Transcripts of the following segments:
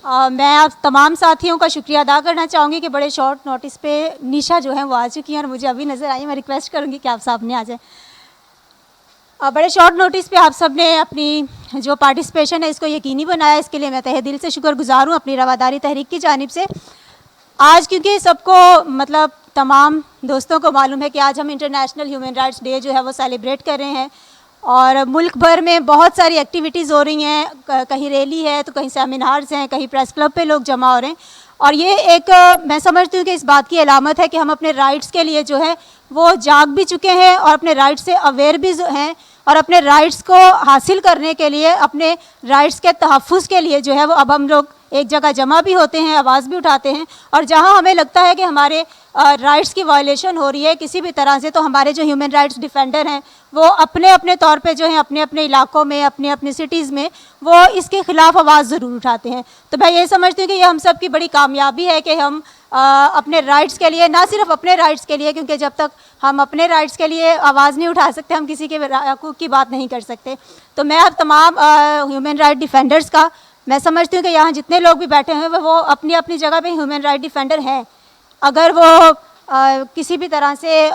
मैं आप तमाम साथियों का शुक्रिया अदा करना चाहूँगी कि बड़े शॉर्ट नोटिस पे निशा जो है वो आ चुकी हैं और मुझे अभी नज़र आई। मैं रिक्वेस्ट करूँगी कि आप सामने आ जाएं। बड़े शॉर्ट नोटिस पे आप सब ने अपनी जो पार्टिसिपेशन है इसको यकीनी बनाया, इसके लिए मैं तहे दिल से शुक्रगुजार हूँ अपनी रवादारी तहरीक की जानिब से। आज क्योंकि सबको मतलब तमाम दोस्तों को मालूम है कि आज हम इंटरनेशनल ह्यूमन राइट्स डे जो है वो सेलिब्रेट कर रहे हैं और मुल्क भर में बहुत सारी एक्टिविटीज़ हो रही हैं, कहीं रैली है तो कहीं सेमिनार्स हैं, कहीं प्रेस क्लब पे लोग जमा हो रहे हैं और ये एक मैं समझती हूँ कि इस बात की अलामत है कि हम अपने राइट्स के लिए जो है वो जाग भी चुके हैं और अपने राइट्स से अवेयर भी हैं और अपने राइट्स को हासिल करने के लिए, अपने राइट्स के तहफ़्फ़ुज़ के लिए जो है वो अब हम लोग एक जगह जमा भी होते हैं, आवाज़ भी उठाते हैं और जहाँ हमें लगता है कि हमारे राइट्स की वायलेशन हो रही है किसी भी तरह से, तो हमारे जो ह्यूमन राइट्स डिफेंडर हैं वो अपने अपने तौर पे जो है अपने अपने इलाकों में, अपने अपने सिटीज़ में वो इसके ख़िलाफ़ आवाज़ ज़रूर उठाते हैं। तो मैं ये समझती हूँ कि ये हम सब की बड़ी कामयाबी है कि हम अपने राइट्स के लिए, ना सिर्फ अपने राइट्स के लिए, क्योंकि जब तक हम अपने राइट्स के लिए आवाज़ नहीं उठा सकते हम किसी के हकूक़ की बात नहीं कर सकते। तो मैं अब तमाम ह्यूमन राइट डिफेंडर्स का, मैं समझती हूँ कि यहाँ जितने लोग भी बैठे हैं वो अपनी अपनी जगह पे ह्यूमन राइट डिफेंडर हैं। अगर वो किसी भी तरह से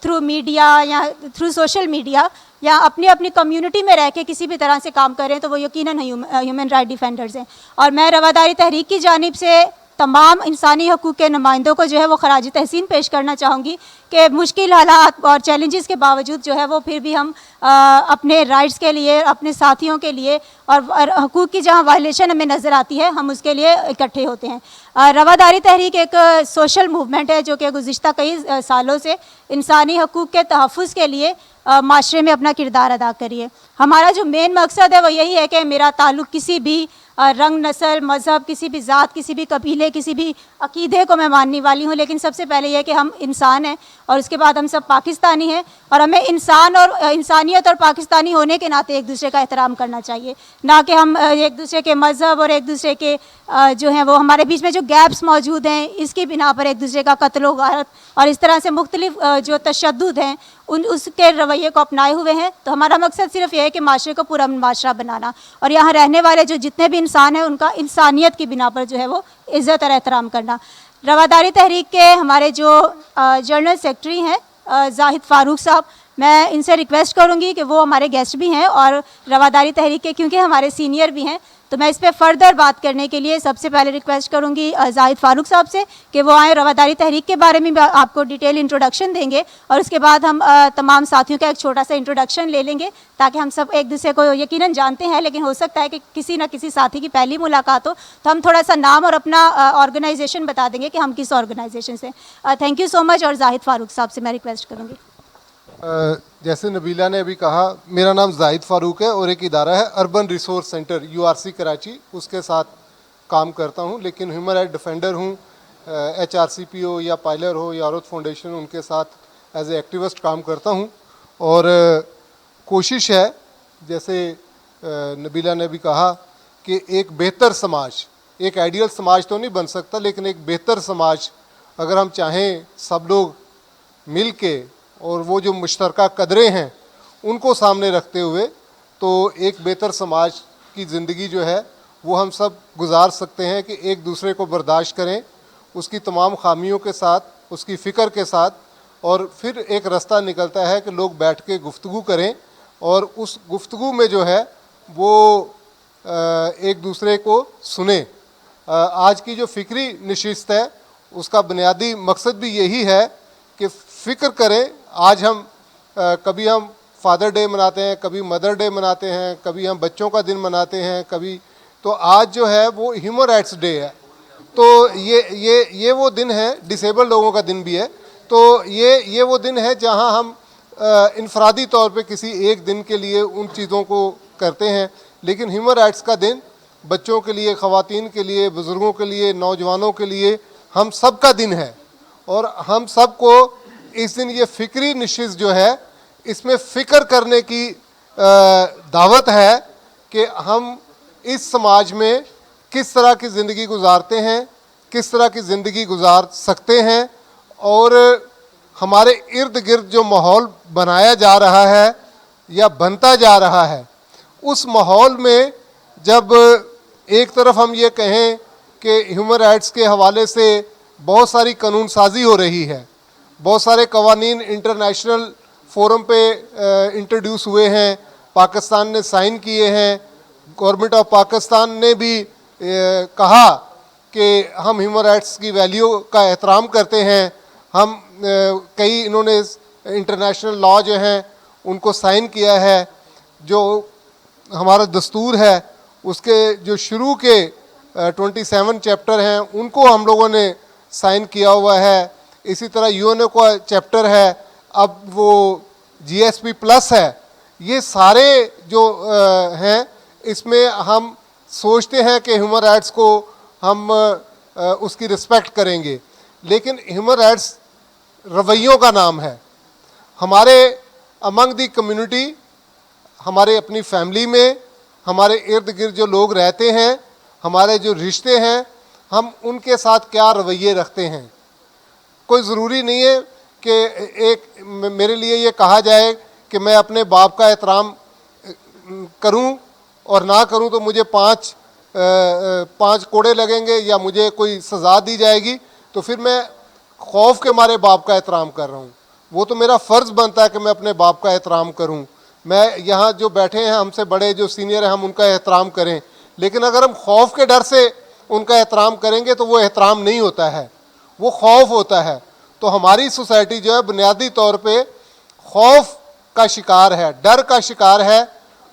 थ्रू मीडिया या थ्रू सोशल मीडिया या अपनी अपनी कम्युनिटी में रह के किसी भी तरह से काम करें तो वो यकीनन ह्यूमन राइट डिफेंडर्स हैं। और मैं रवादारी तहरीक की जानिब से तमाम इंसानी हकूक़ के नुमाइंदों को जो है वो खराज तहसीन पेश करना चाहूँगी कि मुश्किल हालात और चैलेंजेस के बावजूद जो है वो फिर भी हम अपने राइट्स के लिए, अपने साथियों के लिए और हकूक़ की जहाँ वायलेशन हमें नज़र आती है हम उसके लिए इकट्ठे होते हैं। रवादारी तहरीक एक सोशल मूवमेंट है जो कि गुज़िश्ता कई सालों से इंसानी हकूक़ के तहफ़्फ़ुज़ के लिए माशरे में अपना किरदार अदा करी है। हमारा जो मेन मकसद है वो यही है कि मेरा ताल्लुक़ किसी भी रंग, नस्ल, मज़हब, किसी भी ज़ात, किसी भी कबीले, किसी भी अक़ीदे को मैं मानने वाली हूँ, लेकिन सबसे पहले यह कि हम इंसान हैं और उसके बाद हम सब पाकिस्तानी हैं और हमें इंसान और इंसानियत और पाकिस्तानी होने के नाते एक दूसरे का एहतराम करना चाहिए, ना कि हम एक दूसरे के मज़हब और एक दूसरे के जो हैं वो हमारे बीच में जो गैप्स मौजूद हैं इसकी बिना पर एक दूसरे का कत्ल व गारत और इस तरह से मुख्तलिफ जो तशद्दुद हैं उसके रवैये को अपनाए हुए हैं। तो हमारा मकसद सिर्फ ये है कि माशरे को पूरा माशरा बनाना और यहाँ रहने वाले जो जितने भी इंसान हैं उनका इंसानियत की बिना पर जो है वो इज़्ज़त और एहतराम करना। रवादारी तहरीक के हमारे जो जनरल सेक्रेटरी हैं ज़ाहिद फ़ारूक साहब, मैं इनसे रिक्वेस्ट करूँगी कि वो हमारे गेस्ट भी हैं और रवादारी तहरीक के क्योंकि हमारे सीनियर भी हैं तो मैं इस पर फर्दर बात करने के लिए सबसे पहले रिक्वेस्ट करूँगी ज़ाहिद फ़ारूक साहब से कि वो आएँ, रवादारी तहरीक के बारे में आपको डिटेल इंट्रोडक्शन देंगे और उसके बाद हम तमाम साथियों का एक छोटा सा इंट्रोडक्शन ले लेंगे ताकि हम सब एक दूसरे को यकीनन जानते हैं, लेकिन हो सकता है कि किसी न किसी साथी की पहली मुलाकात हो तो हम थोड़ा सा नाम और अपना ऑर्गेनाइजेशन बता देंगे कि हम किस ऑर्गेनाइजेशन से। थैंक यू सो मच और ज़ाहिद फ़ारूक साहब से मैं रिक्वेस्ट करूँगी। जैसे नबीला ने अभी कहा, मेरा नाम ज़ाहिद फ़ारूक है और एक इदारा है urban resource centre URC Karachi, उसके साथ काम करता हूँ, लेकिन ह्यूमन राइट डिफेंडर हूँ। HRCP हो या पायलर हो या औरत फाउंडेशन, उनके साथ एज ए एक्टिविस्ट काम करता हूँ और कोशिश है जैसे नबीला ने भी कहा कि एक बेहतर समाज, एक आइडियल समाज तो नहीं बन सकता लेकिन एक बेहतर समाज अगर हम चाहें सब लोग मिल के और वो जो मुश्तरका कदरें हैं उनको सामने रखते हुए, तो एक बेहतर समाज की ज़िंदगी जो है वो हम सब गुजार सकते हैं कि एक दूसरे को बर्दाश्त करें उसकी तमाम खामियों के साथ, उसकी फ़िक्र के साथ, और फिर एक रास्ता निकलता है कि लोग बैठ के गुफ्तगू करें और उस गुफ्तगू में जो है वो एक दूसरे को सुने। आज की जो फ़िक्री नशिस्त है उसका बुनियादी मकसद भी यही है कि फ़िक्र करें। आज हम कभी हम फादर डे मनाते हैं, कभी मदर डे मनाते हैं, कभी हम बच्चों का दिन मनाते हैं, कभी तो आज जो है वो ह्यूमन राइट्स डे है। तो ये वो दिन है, डिसेबल लोगों का दिन भी है। तो ये वो दिन है जहां हम इनफरादी तौर पे किसी एक दिन के लिए उन चीज़ों को करते हैं, लेकिन ह्यूमन राइट्स का दिन बच्चों के लिए, ख़वातीन के लिए, बुज़ुर्गों के लिए, नौजवानों के लिए, हम सब का दिन है। और हम सब को इस दिन ये फ़िक्री नशिस्त जो है इसमें फ़िक्र करने की दावत है कि हम इस समाज में किस तरह की ज़िंदगी गुजारते हैं, किस तरह की ज़िंदगी गुजार सकते हैं, और हमारे इर्द गिर्द जो माहौल बनाया जा रहा है या बनता जा रहा है उस माहौल में जब ایک طرف ہم یہ کہیں کہ ہیومن رائٹس کے حوالے سے بہت ساری قانون سازی ہو رہی ہے, بہت سارے قوانین انٹرنیشنل فورم پہ انٹروڈیوس ہوئے ہیں, پاکستان نے سائن کیے ہیں, گورنمنٹ آف پاکستان نے بھی کہا کہ ہم ہیومن رائٹس کی ویلیو کا احترام کرتے ہیں, ہم کئی انہوں نے انٹرنیشنل لا جو ہیں ان کو سائن کیا ہے, جو ہمارا دستور ہے اس کے جو شروع کے 27 چیپٹر ہیں ان کو ہم لوگوں نے سائن کیا ہوا ہے. اسی طرح یو این او کا چیپٹر ہے, اب وہ جی ایس پی پلس ہے. یہ سارے جو ہیں اس میں ہم سوچتے ہیں کہ ہیومن رائٹس کو ہم اس کی رسپیکٹ کریں گے, لیکن ہیومن رائٹس رویوں کا نام ہے. ہمارے امنگ دی کمیونٹی, ہمارے اپنی فیملی میں, ہمارے ارد گرد جو لوگ رہتے ہیں, ہمارے جو رشتے ہیں, ہم ان کے ساتھ کیا رویے رکھتے ہیں. کوئی ضروری نہیں ہے کہ ایک میرے لیے یہ کہا جائے کہ میں اپنے باپ کا احترام کروں اور نہ کروں تو مجھے پانچ کوڑے لگیں گے یا مجھے کوئی سزا دی جائے گی, تو پھر میں خوف کے مارے باپ کا احترام کر رہا ہوں. وہ تو میرا فرض بنتا ہے کہ میں اپنے باپ کا احترام کروں. میں یہاں جو بیٹھے ہیں ہم سے بڑے جو سینئر ہیں ہم ان کا احترام کریں, لیکن اگر ہم خوف کے ڈر سے ان کا احترام کریں گے تو وہ احترام نہیں ہوتا ہے, وہ خوف ہوتا ہے. تو ہماری سوسائٹی جو ہے بنیادی طور پہ خوف کا شکار ہے, ڈر کا شکار ہے.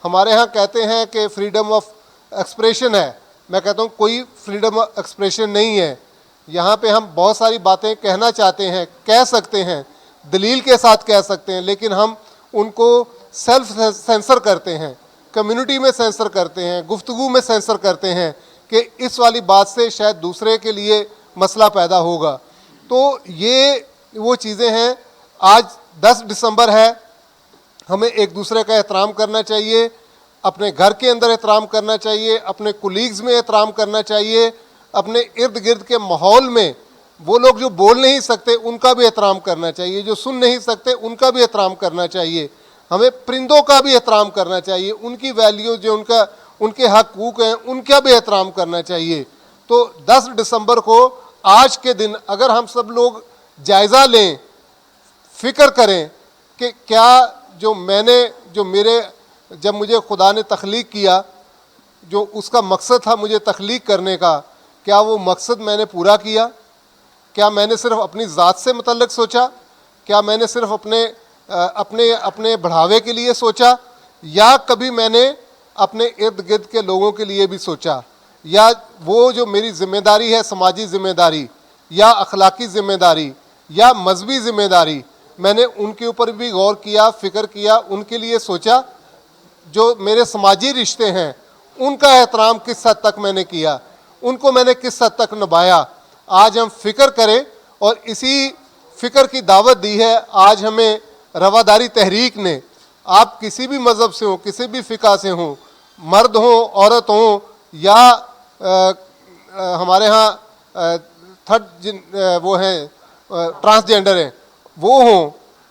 ہمارے ہاں کہتے ہیں کہ فریڈم آف ایکسپریشن ہے, میں کہتا ہوں کوئی فریڈم آف ایکسپریشن نہیں ہے. یہاں پہ ہم بہت ساری باتیں کہنا چاہتے ہیں, کہہ سکتے ہیں, دلیل کے ساتھ کہہ سکتے ہیں, لیکن ہم ان کو سیلف سینسر کرتے ہیں, کمیونٹی میں سینسر کرتے ہیں, گفتگو میں سینسر کرتے ہیں کہ اس والی بات سے شاید دوسرے کے لیے مسئلہ پیدا ہوگا. تو یہ وہ چیزیں ہیں. آج 10 دسمبر ہے, ہمیں ایک دوسرے کا احترام کرنا چاہیے, اپنے گھر کے اندر احترام کرنا چاہیے, اپنے کولیگز میں احترام کرنا چاہیے, اپنے ارد گرد کے ماحول میں وہ لوگ جو بول نہیں سکتے ان کا بھی احترام کرنا چاہیے, جو سن نہیں سکتے ان کا بھی احترام کرنا چاہیے. ہمیں پرندوں کا بھی احترام کرنا چاہیے, ان کی ویلیو جو ان کے حقوق ہیں ان کا بھی احترام کرنا چاہیے. تو 10 دسمبر کو آج کے دن اگر ہم سب لوگ جائزہ لیں, فکر کریں کہ کیا جب مجھے خدا نے تخلیق کیا, جو اس کا مقصد تھا مجھے تخلیق کرنے کا, کیا وہ مقصد میں نے پورا کیا؟ کیا میں نے صرف اپنی ذات سے متعلق سوچا؟ کیا میں نے صرف اپنے بڑھاوے کے لیے سوچا, یا کبھی میں نے اپنے ارد گرد کے لوگوں کے لیے بھی سوچا؟ یا وہ جو میری ذمہ داری ہے, سماجی ذمہ داری یا اخلاقی ذمہ داری یا مذہبی ذمہ داری, میں نے ان کے اوپر بھی غور کیا, فکر کیا, ان کے لیے سوچا؟ جو میرے سماجی رشتے ہیں ان کا احترام کس حد تک میں نے کیا, ان کو میں نے کس حد تک نبھایا؟ آج ہم فکر کریں, اور اسی فکر کی دعوت دی ہے آج ہمیں رواداری تحریک نے. آپ کسی بھی مذہب سے ہوں, کسی بھی فقہ سے ہوں, مرد ہوں, عورت ہوں, یا ہمارے ہاں وہ ہیں ٹرانسجینڈر ہیں وہ ہوں,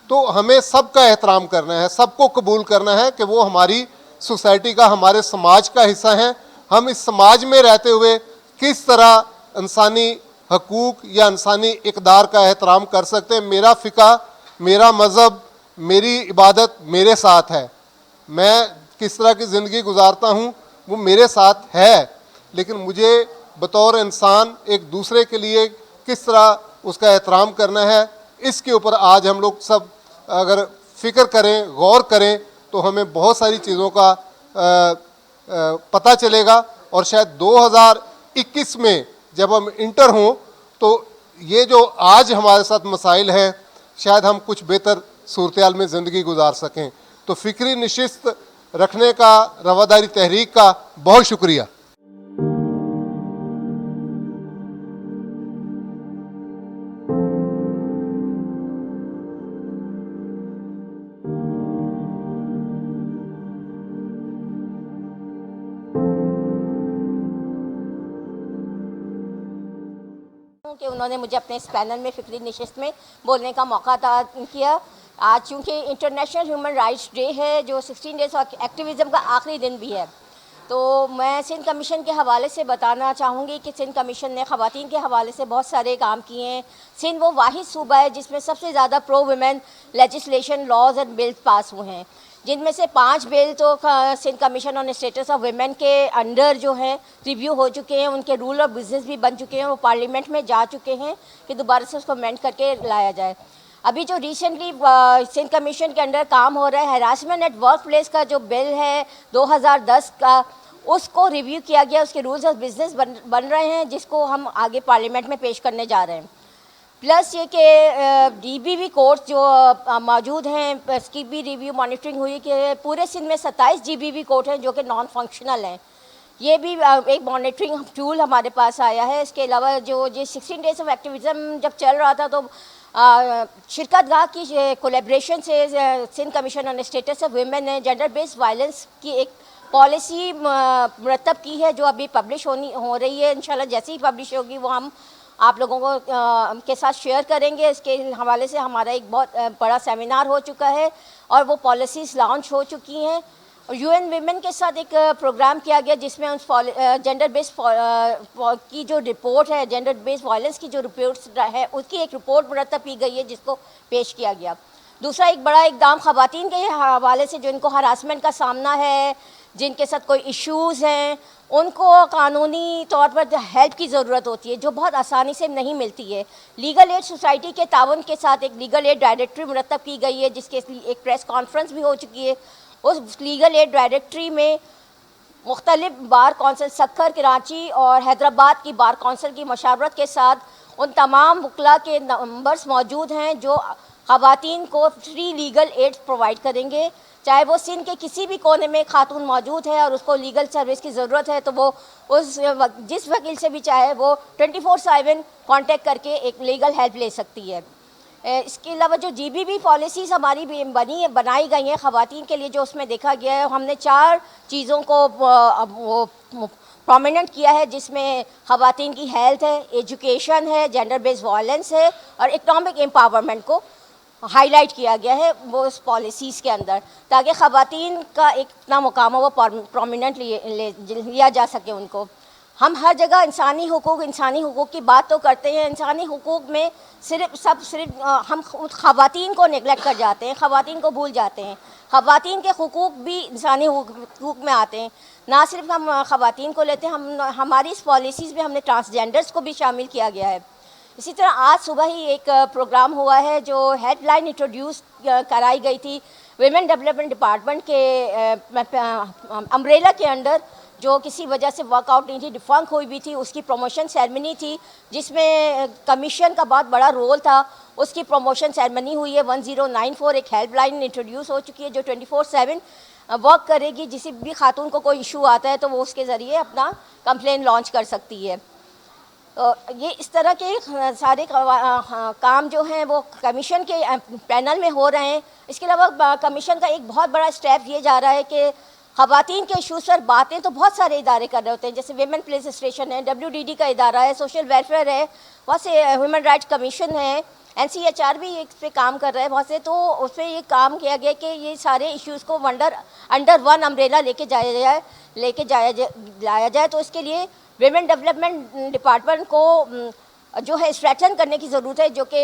تو ہمیں سب کا احترام کرنا ہے, سب کو قبول کرنا ہے کہ وہ ہماری سوسائٹی کا, ہمارے سماج کا حصہ ہیں. ہم اس سماج میں رہتے ہوئے کس طرح انسانی حقوق یا انسانی اقدار کا احترام کر سکتے ہیں. میرا فقہ, میرا مذہب, میری عبادت میرے ساتھ ہے, میں کس طرح کی زندگی گزارتا ہوں وہ میرے ساتھ ہے, لیکن مجھے بطور انسان ایک دوسرے کے لیے کس طرح اس کا احترام کرنا ہے, اس کے اوپر آج ہم لوگ سب اگر فکر کریں, غور کریں, تو ہمیں بہت ساری چیزوں کا پتہ چلے گا. اور شاید 2021 میں جب ہم انٹر ہوں تو یہ جو آج ہمارے ساتھ مسائل ہیں شاید ہم کچھ بہتر صورتحال میں زندگی گزار سکیں. تو فکری نشست رکھنے کا, رواداری تحریک کا بہت شکریہ. کہ انہوں نے مجھے اپنے اس پینل میں فکری نشست میں بولنے کا موقع عطا کیا. آج چونکہ انٹرنیشنل ہیومن رائٹس ڈے ہے, جو 16 ڈیز ایکٹیویزم کا آخری دن بھی ہے, تو میں سندھ کمیشن کے حوالے سے بتانا چاہوں گی کہ سندھ کمیشن نے خواتین کے حوالے سے بہت سارے کام کیے ہیں. سندھ وہ واحد صوبہ ہے جس میں سب سے زیادہ pro women legislation laws and bills pass ہوئے ہیں, جن میں سے 5 بل تو Sindh commission on status of women کے انڈر جو ہیں ریویو ہو چکے ہیں, ان کے رول آف بزنس بھی بن چکے ہیں, وہ پارلیمنٹ میں جا چکے ہیں کہ دوبارہ سے اس کو امینڈ کر کے لایا جائے. ابھی جو ریسنٹلی سندھ کمیشن کے انڈر کام ہو رہا ہے ہراسمنٹ ایٹ ورک پلیس کا جو بل ہے 2010 کا, اس کو ریویو کیا گیا, اس کے رولز آف بزنس بن رہے ہیں جس کو ہم آگے پارلیمنٹ میں پیش کرنے جا رہے ہیں. پلس یہ کہ ڈی بی وی کورٹس جو موجود ہیں اس کی بھی ریویو مانیٹرنگ ہوئی کہ پورے سندھ میں 27 جی بی وی کورٹ ہیں جو کہ نان فنکشنل ہیں. یہ بھی ایک مانیٹرنگ ٹول ہمارے پاس آیا ہے. اس کے علاوہ جو 16 ڈیز آف ایکٹیویزم جب چل رہا تھا تو شرکت گاہ کی کولیبریشن سے Sindh commission on status of women نے جینڈر بیسڈ وائلنس کی ایک پالیسی مرتب کی ہے جو ابھی پبلش ہو رہی ہے. انشاءاللہ جیسی ہی پبلش ہوگی وہ ہم آپ لوگوں کو کے ساتھ شیئر کریں گے. اس کے حوالے سے ہمارا ایک بہت بڑا سیمینار ہو چکا ہے اور وہ پالیسیز لانچ ہو چکی ہیں. یو این ویمن کے ساتھ ایک پروگرام کیا گیا جس میں جینڈر بیسڈ کی جو رپورٹ ہے, جینڈر بیسڈ وائلنس کی جو رپورٹس ہے اس کی ایک رپورٹ مرتب کی گئی ہے جس کو پیش کیا گیا. دوسرا ایک بڑا اقدام خواتین کے حوالے سے جو ان کو ہراسمنٹ کا سامنا ہے, جن کے ساتھ کوئی ایشوز ہیں, ان کو قانونی طور پر ہیلپ کی ضرورت ہوتی ہے جو بہت آسانی سے نہیں ملتی ہے. لیگل ایڈ سوسائٹی کے تعاون کے ساتھ ایک لیگل ایڈ ڈائریکٹری مرتب کی گئی ہے جس کے ایک پریس کانفرنس بھی ہو چکی ہے. اس لیگل ایڈ ڈائریکٹری میں مختلف بار کونسل سکھر, کراچی اور حیدرآباد کی بار کونسل کی مشاورت کے ساتھ ان تمام وکلاء کے نمبرز موجود ہیں جو خواتین کو فری لیگل ایڈ پرووائڈ کریں گے. چاہے وہ سندھ کے کسی بھی کونے میں خاتون موجود ہے اور اس کو لیگل سروس کی ضرورت ہے تو وہ جس وکیل سے بھی چاہے وہ 24/7 کانٹیکٹ کر کے ایک لیگل ہیلپ لے سکتی ہے. اس کے علاوہ جو جی بی پالیسیز ہماری بنائی گئی ہیں خواتین کے لیے, جو اس میں دیکھا گیا ہے, ہم نے 4 چیزوں کو پرومیننٹ کیا ہے جس میں خواتین کی ہیلتھ ہے, ایجوکیشن ہے, جینڈر بیسڈ وائلنس ہے اور اکنامک امپاورمنٹ کو ہائی لائٹ کیا گیا ہے وہ اس پالیسیز کے اندر, تاکہ خواتین کا ایک اتنا مقام ہو وہ پرومیننٹ لیا جا سکے ان کو. ہم ہر جگہ انسانی حقوق کی بات تو کرتے ہیں, انسانی حقوق میں صرف ہم خواتین کو نیگلیکٹ کر جاتے ہیں, خواتین کو بھول جاتے ہیں. خواتین کے حقوق بھی انسانی حقوق میں آتے ہیں. نہ صرف ہم خواتین کو لیتے ہیں, ہماری اس پالیسیز میں ہم نے ٹرانسجینڈرز کو بھی شامل کیا گیا ہے. اسی طرح آج صبح ہی ایک پروگرام ہوا ہے جو ہیلپ لائن انٹروڈیوس کرائی گئی تھی ویمن ڈیولپمنٹ ڈپارٹمنٹ کے امبریلا کے انڈر, جو کسی وجہ سے ورک آؤٹ نہیں تھی, ڈیفنک ہوئی بھی تھی. اس کی پروموشن سیرمنی تھی جس میں کمیشن کا بہت بڑا رول تھا. اس کی پروموشن سیرمنی ہوئی ہے. 1094 ایک ہیلپ لائن انٹروڈیوس ہو چکی ہے جو 24/7 ورک کرے گی. کسی بھی خاتون کو کوئی ایشو آتا ہے تو وہ اس کے ذریعے اپنا کمپلین لانچ کر سکتی ہے. یہ اس طرح کے سارے کام جو ہیں وہ کمیشن کے پینل میں ہو رہے ہیں. اس کے علاوہ کمیشن کا ایک بہت بڑا اسٹیپ یہ جا رہا ہے کہ خواتین کے ایشوز پر باتیں تو بہت سارے ادارے کر رہے ہوتے ہیں, جیسے ویمن پولیس اسٹیشن ہے, WDD کا ادارہ ہے, سوشل ویلفیئر ہے, بہت سے ہیومن رائٹس کمیشن ہے, NCHR بھی اس پہ کام کر رہے ہیں بہت سے. تو اس پہ یہ کام کیا گیا کہ یہ سارے ایشوز کو انڈر ون امبریلا لے کے لایا جائے. تو اس کے لیے ویمن ڈیولپمنٹ ڈپارٹمنٹ کو جو ہے اسٹریٹن کرنے کی ضرورت ہے, جو کہ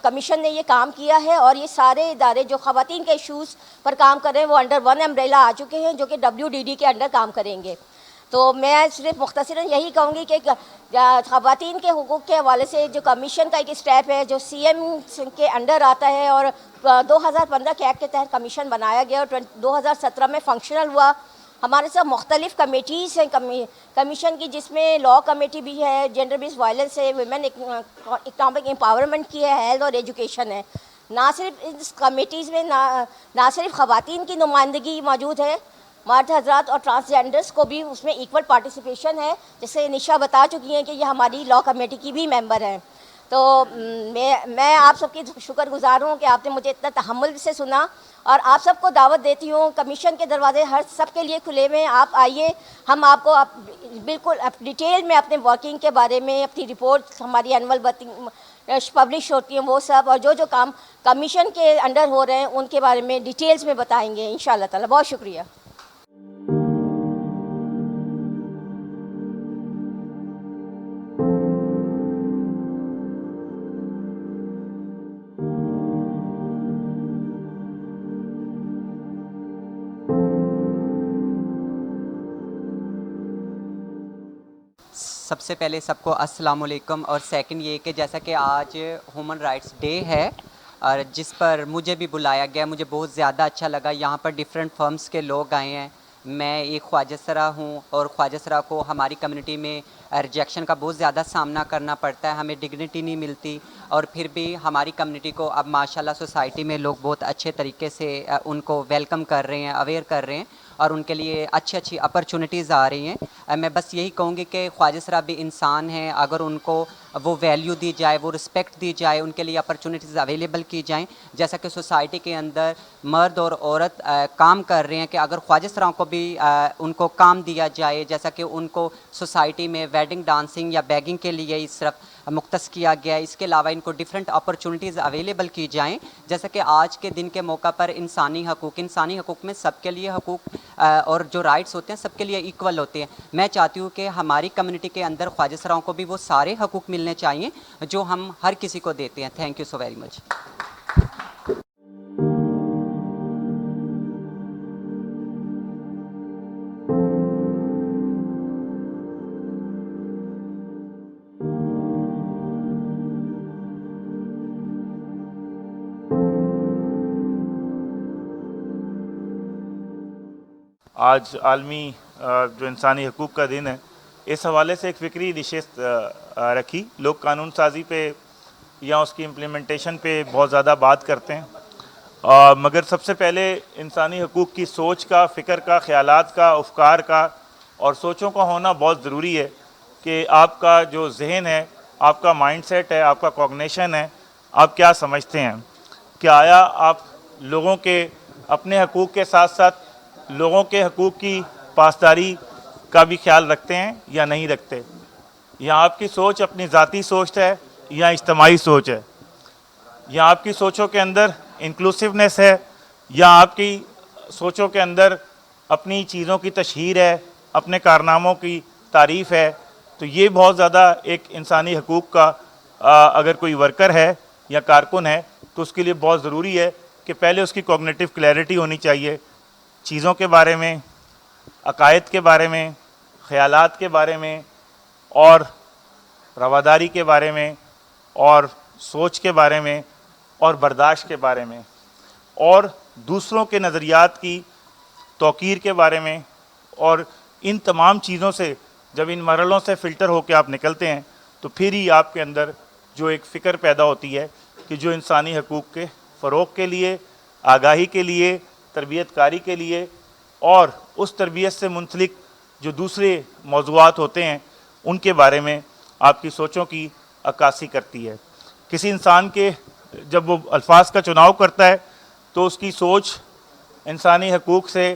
کمیشن نے یہ کام کیا ہے. اور یہ سارے ادارے جو خواتین کے ایشوز پر کام کر رہے ہیں وہ انڈر ون امبریلا آ چکے ہیں جو کہ WDD کے انڈر کام کریں گے. تو میں صرف مختصراً یہی کہوں گی کہ خواتین کے حقوق کے حوالے سے جو کمیشن کا ایک اسٹیپ ہے جو CM کے انڈر آتا ہے, اور 2015 کے ایکٹ کے تحت کمیشن بنایا گیا اور 2017 میں فنکشنل ہوا. ہمارے ساتھ مختلف کمیٹیز ہیں کمیشن کی, جس میں لاء کمیٹی بھی ہے, جینڈر بیسڈ وائلنس ہے, ویمن اکنامک امپاورمنٹ کی ہے, ہیلتھ اور ایجوکیشن ہے. نہ صرف اس کمیٹیز میں نہ صرف خواتین کی نمائندگی موجود ہے, مرد حضرات اور ٹرانسجینڈرز کو بھی اس میں ایکول پارٹیسپیشن ہے, جیسے نشا بتا چکی ہیں کہ یہ ہماری لاء کمیٹی کی بھی ممبر ہیں. تو میں آپ سب کی شکر گزار ہوں کہ آپ نے مجھے اتنا تحمل سے سنا, اور آپ سب کو دعوت دیتی ہوں. کمیشن کے دروازے ہر سب کے لیے کھلے ہوئے ہیں, آپ آئیے, ہم آپ کو بالکل ڈیٹیل میں اپنے ورکنگ کے بارے میں, اپنی رپورٹ ہماری اینول پبلش ہوتی ہیں وہ سب, اور جو کام کمیشن کے انڈر ہو رہے ہیں ان کے بارے میں ڈیٹیلز میں بتائیں گے انشاءاللہ تعالی. بہت شکریہ. سب سے پہلے سب کو السلام علیکم. اور سیکنڈ یہ کہ جیسا کہ آج ہیومن رائٹس ڈے ہے اور جس پر مجھے بھی بلایا گیا, مجھے بہت زیادہ اچھا لگا. یہاں پر ڈفرینٹ فرمز کے لوگ آئے ہیں. میں ایک خواجہ سرا ہوں اور خواجہ سرا کو ہماری کمیونٹی میں ریجیکشن کا بہت زیادہ سامنا کرنا پڑتا ہے, ہمیں ڈگنیٹی نہیں ملتی. اور پھر بھی ہماری کمیونٹی کو اب ماشاءاللہ سوسائٹی میں لوگ بہت اچھے طریقے سے ان کو ویلکم کر رہے ہیں, اویئر کر رہے ہیں اور ان کے لیے اچھی اپرچونیٹیز آ رہی ہیں. میں بس یہی کہوں گی کہ خواجہ سرا بھی انسان ہیں, اگر ان کو وہ ویلیو دی جائے, وہ رسپیکٹ دی جائے, ان کے لیے اپرچونیٹیز اویلیبل کی جائیں. جیسا کہ سوسائٹی کے اندر مرد اور عورت کام کر رہے ہیں, کہ اگر خواجہ سراؤں کو بھی ان کو کام دیا جائے, جیسا کہ ان کو سوسائٹی میں ویڈنگ ڈانسنگ یا بیگنگ کے لیے ہی صرف مختص کیا گیا ہے, اس کے علاوہ ان کو ڈفرینٹ اپرچونیٹیز اویلیبل کی جائیں. جیسا کہ آج کے دن کے موقع پر انسانی حقوق میں سب کے لیے حقوق اور جو رائٹس ہوتے ہیں سب کے لیے ایکول ہوتے ہیں. میں چاہتی ہوں کہ ہماری کمیونٹی کے اندر خواجہ سراؤں کو بھی وہ سارے حقوق ملنے چاہیے جو ہم ہر کسی کو دیتے ہیں. Thank you so very much. آج عالمی جو انسانی حقوق کا دن ہے, اس حوالے سے ایک فکری نشست رکھی. لوگ قانون سازی پہ یا اس کی امپلیمنٹیشن پہ بہت زیادہ بات کرتے ہیں, مگر سب سے پہلے انسانی حقوق کی سوچ کا, فکر کا, خیالات کا, افکار کا اور سوچوں کا ہونا بہت ضروری ہے. کہ آپ کا جو ذہن ہے, آپ کا مائنڈ سیٹ ہے, آپ کا کوگنیشن ہے, آپ کیا سمجھتے ہیں. کہ آیا آپ لوگوں کے اپنے حقوق کے ساتھ ساتھ لوگوں کے حقوق کی پاسداری کا بھی خیال رکھتے ہیں یا نہیں رکھتے. یا آپ کی سوچ اپنی ذاتی سوچ ہے یا اجتماعی سوچ ہے. یا آپ کی سوچوں کے اندر انکلوسیونیس ہے یا آپ کی سوچوں کے اندر اپنی چیزوں کی تشہیر ہے, اپنے کارناموں کی تعریف ہے. تو یہ بہت زیادہ ایک انسانی حقوق کا اگر کوئی ورکر ہے یا کارکن ہے تو اس کے لیے بہت ضروری ہے کہ پہلے اس کی کوگنیٹو کلیئرٹی ہونی چاہیے, چیزوں کے بارے میں, عقائد کے بارے میں, خیالات کے بارے میں اور رواداری کے بارے میں اور سوچ کے بارے میں اور برداشت کے بارے میں اور دوسروں کے نظریات کی توقیر کے بارے میں. اور ان تمام چیزوں سے جب ان مرحلوں سے فلٹر ہو کے آپ نکلتے ہیں تو پھر ہی آپ کے اندر جو ایک فکر پیدا ہوتی ہے کہ جو انسانی حقوق کے فروغ کے لیے, آگاہی کے لیے, تربیت کاری کے لیے اور اس تربیت سے منسلک جو دوسرے موضوعات ہوتے ہیں ان کے بارے میں آپ کی سوچوں کی عکاسی کرتی ہے. کسی انسان کے جب وہ الفاظ کا چناؤ کرتا ہے تو اس کی سوچ انسانی حقوق سے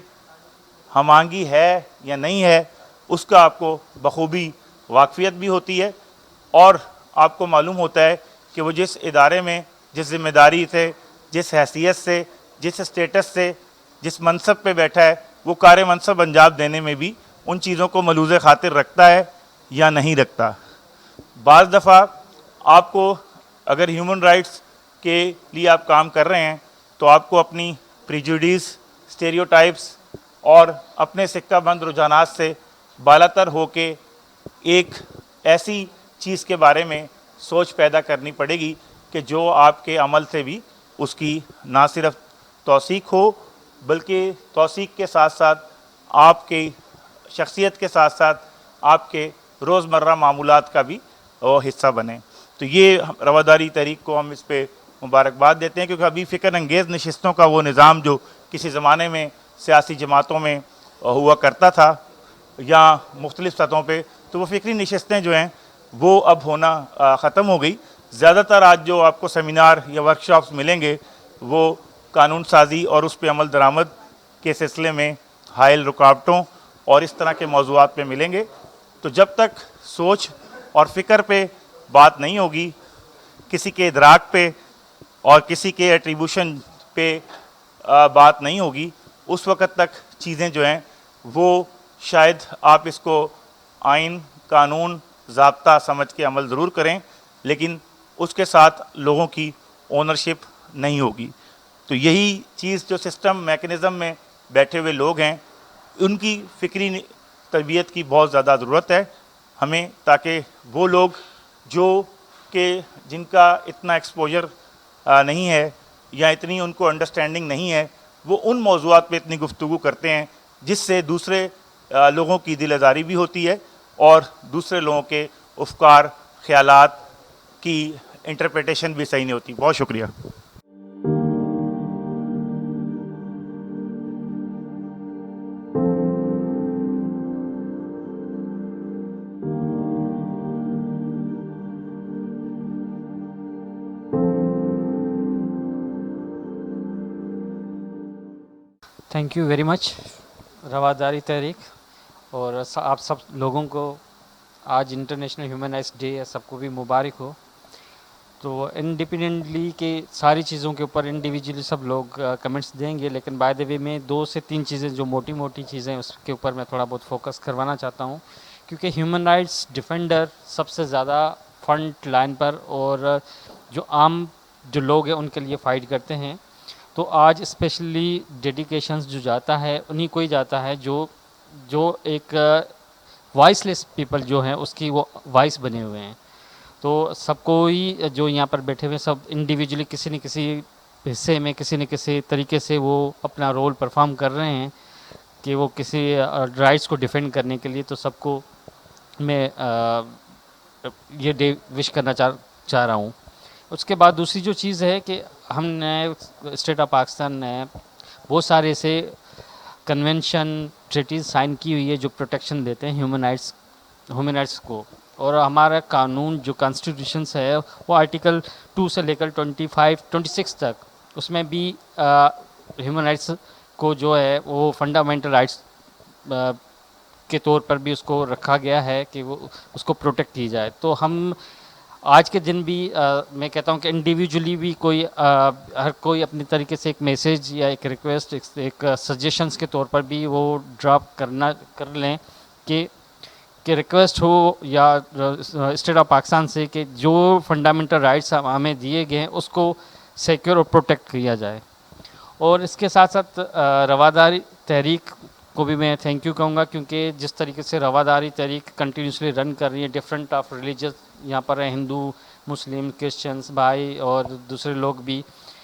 ہم آہنگی ہے یا نہیں ہے, اس کا آپ کو بخوبی واقفیت بھی ہوتی ہے اور آپ کو معلوم ہوتا ہے کہ وہ جس ادارے میں, جس ذمہ داری سے, جس حیثیت سے, جس اسٹیٹس سے, جس منصب پہ بیٹھا ہے وہ کار منصب انجام دینے میں بھی ان چیزوں کو ملوز خاطر رکھتا ہے یا نہیں رکھتا. بعض دفعہ آپ کو اگر ہیومن رائٹس کے لیے آپ کام کر رہے ہیں تو آپ کو اپنی پریجوڈیس, اسٹیریوٹائپس اور اپنے سکہ بند رجحانات سے بالاتر ہو کے ایک ایسی چیز کے بارے میں سوچ پیدا کرنی پڑے گی کہ جو آپ کے عمل سے بھی اس کی نہ صرف توثیق ہو بلکہ توثیق کے ساتھ ساتھ آپ کی شخصیت کے ساتھ ساتھ آپ کے روزمرہ معمولات کا بھی حصہ بنے. تو یہ رواداری تحریک کو ہم اس پہ مبارکباد دیتے ہیں کیونکہ ابھی فکر انگیز نشستوں کا وہ نظام جو کسی زمانے میں سیاسی جماعتوں میں ہوا کرتا تھا یا مختلف سطحوں پہ, تو وہ فکری نشستیں جو ہیں وہ اب ہونا ختم ہو گئی. زیادہ تر آج جو آپ کو سیمینار یا ورکشاپس ملیں گے وہ قانون سازی اور اس پہ عمل درآمد کے سلسلے میں حائل رکاوٹوں اور اس طرح کے موضوعات پہ ملیں گے. تو جب تک سوچ اور فکر پہ بات نہیں ہوگی, کسی کے ادراک پہ اور کسی کے ایٹریبیوشن پہ بات نہیں ہوگی, اس وقت تک چیزیں جو ہیں وہ شاید آپ اس کو آئین, قانون, ضابطہ سمجھ کے عمل ضرور کریں لیکن اس کے ساتھ لوگوں کی اونرشپ نہیں ہوگی. تو یہی چیز جو سسٹم میکنزم میں بیٹھے ہوئے لوگ ہیں ان کی فکری تربیت کی بہت زیادہ ضرورت ہے. ہمیں تاکہ وہ لوگ جو کہ جن کا اتنا ایکسپوجر نہیں ہے یا اتنی ان کو انڈرسٹینڈنگ نہیں ہے وہ ان موضوعات پہ اتنی گفتگو کرتے ہیں جس سے دوسرے لوگوں کی دل آزاری بھی ہوتی ہے اور دوسرے لوگوں کے افکار خیالات کی انٹرپریٹیشن بھی صحیح نہیں ہوتی. بہت شکریہ. تھینک یو ویری مچ رواداری تحریک. اور آپ سب لوگوں کو آج انٹرنیشنل ہیومن رائٹس ڈے ہے, سب کو بھی مبارک ہو. تو انڈیپینڈنٹلی کہ ساری چیزوں کے اوپر انڈیویجولی سب لوگ کمنٹس دیں گے, لیکن بائی دا وے میں 2 سے 3 چیزیں جو موٹی موٹی چیزیں اس کے اوپر میں تھوڑا بہت فوکس کروانا چاہتا ہوں, کیونکہ ہیومن رائٹس ڈیفینڈر سب سے زیادہ فرنٹ لائن پر اور جو عام جو لوگ ہیں ان کے لیے فائٹ کرتے ہیں. تو آج اسپیشلی ڈیڈیکیشنز جو جاتا ہے انہیں کو ہی جاتا ہے جو ایک وائس لیس پیپل جو ہیں اس کی وہ وائس بنے ہوئے ہیں. تو سب کو ہی جو یہاں پر بیٹھے ہوئے سب انڈیویجولی کسی نہ کسی حصے میں کسی نہ کسی طریقے سے وہ اپنا رول پرفارم کر رہے ہیں کہ وہ کسی رائٹس کو ڈیفینڈ کرنے کے لیے. تو سب کو میں یہ ڈے وش کرنا چاہ رہا ہوں. اس کے بعد دوسری جو چیز ہے کہ ہم نے اسٹیٹ آف پاکستان نے بہت سارے ایسے کنونشن ٹریٹیز سائن کی ہوئی ہے جو پروٹیکشن دیتے ہیں ہیومن رائٹس کو. اور ہمارا قانون جو کانسٹیٹیوشنس ہے وہ آرٹیکل 2 سے لے کر 26 تک اس میں بھی ہیومن رائٹس کو جو ہے وہ فنڈامنٹل رائٹس کے طور پر بھی اس کو رکھا گیا ہے کہ وہ اس کو پروٹیکٹ کی جائے. تو ہم آج کے دن بھی میں کہتا ہوں کہ انڈیویجولی بھی ہر کوئی اپنی طریقے سے ایک میسیج یا ایک ریکویسٹ ایک سجیشنز کے طور پر بھی وہ ڈراپ کر لیں کہ ریکویسٹ ہو یا اسٹیٹ آف پاکستان سے کہ جو فنڈامنٹل رائٹس ہمیں دیے گئے ہیں اس کو سیکیور اور پروٹیکٹ کیا جائے. اور اس کے ساتھ ساتھ رواداری تحریک کو بھی میں تھینک یو کہوں گا, کیونکہ جس طریقے سے رواداری تحریک کنٹینیوسلی رن کر رہی ہے, ڈفرینٹ آف ریلیجس یہاں پر ہیں, ہندو مسلم کرسچنس بھائی اور دوسرے لوگ بھی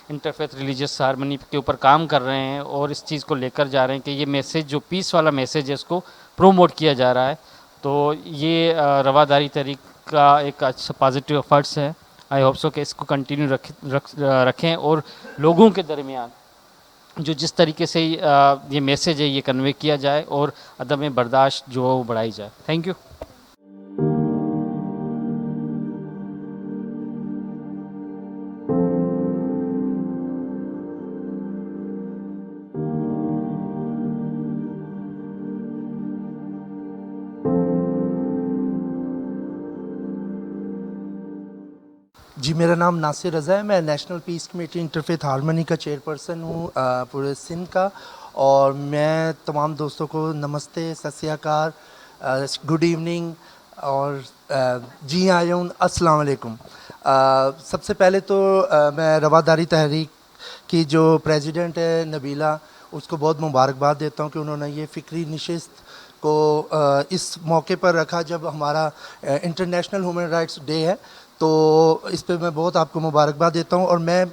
انٹرفیتھ ریلیجس ہارمنی کے اوپر کام کر رہے ہیں اور اس چیز کو لے کر جا رہے ہیں کہ یہ میسیج جو پیس والا میسیج ہے اس کو پروموٹ کیا جا رہا ہے. تو یہ رواداری تحریک کا ایک اچھا پازیٹیو ایفرٹس ہے. آئی ہوپ سو کہ اس کو کنٹینیو رکھیں اور لوگوں کے درمیان جو جس طریقے سے یہ میسیج ہے یہ کنوے کیا جائے اور عدم برداشت جو وہ بڑھائی جائے. Thank you. جی میرا نام ناصر رضا ہے. میں نیشنل پیس کمیٹی انٹرفیتھ ہارمنی کا چیئرپرسن ہوں پورے سندھ کا. اور میں تمام دوستوں کو نمستے, ست سری اکال, گڈ ایوننگ اور جی آیون, السلام علیکم. سب سے پہلے تو میں رواداری تحریک کی جو پریزیڈنٹ ہے نبیلہ, اس کو بہت مبارکباد دیتا ہوں کہ انہوں نے یہ فکری نشست کو اس موقع پر رکھا جب ہمارا انٹرنیشنل ہیومن رائٹس ڈے ہے. تو اس پہ میں بہت آپ کو مبارکباد دیتا ہوں. اور میں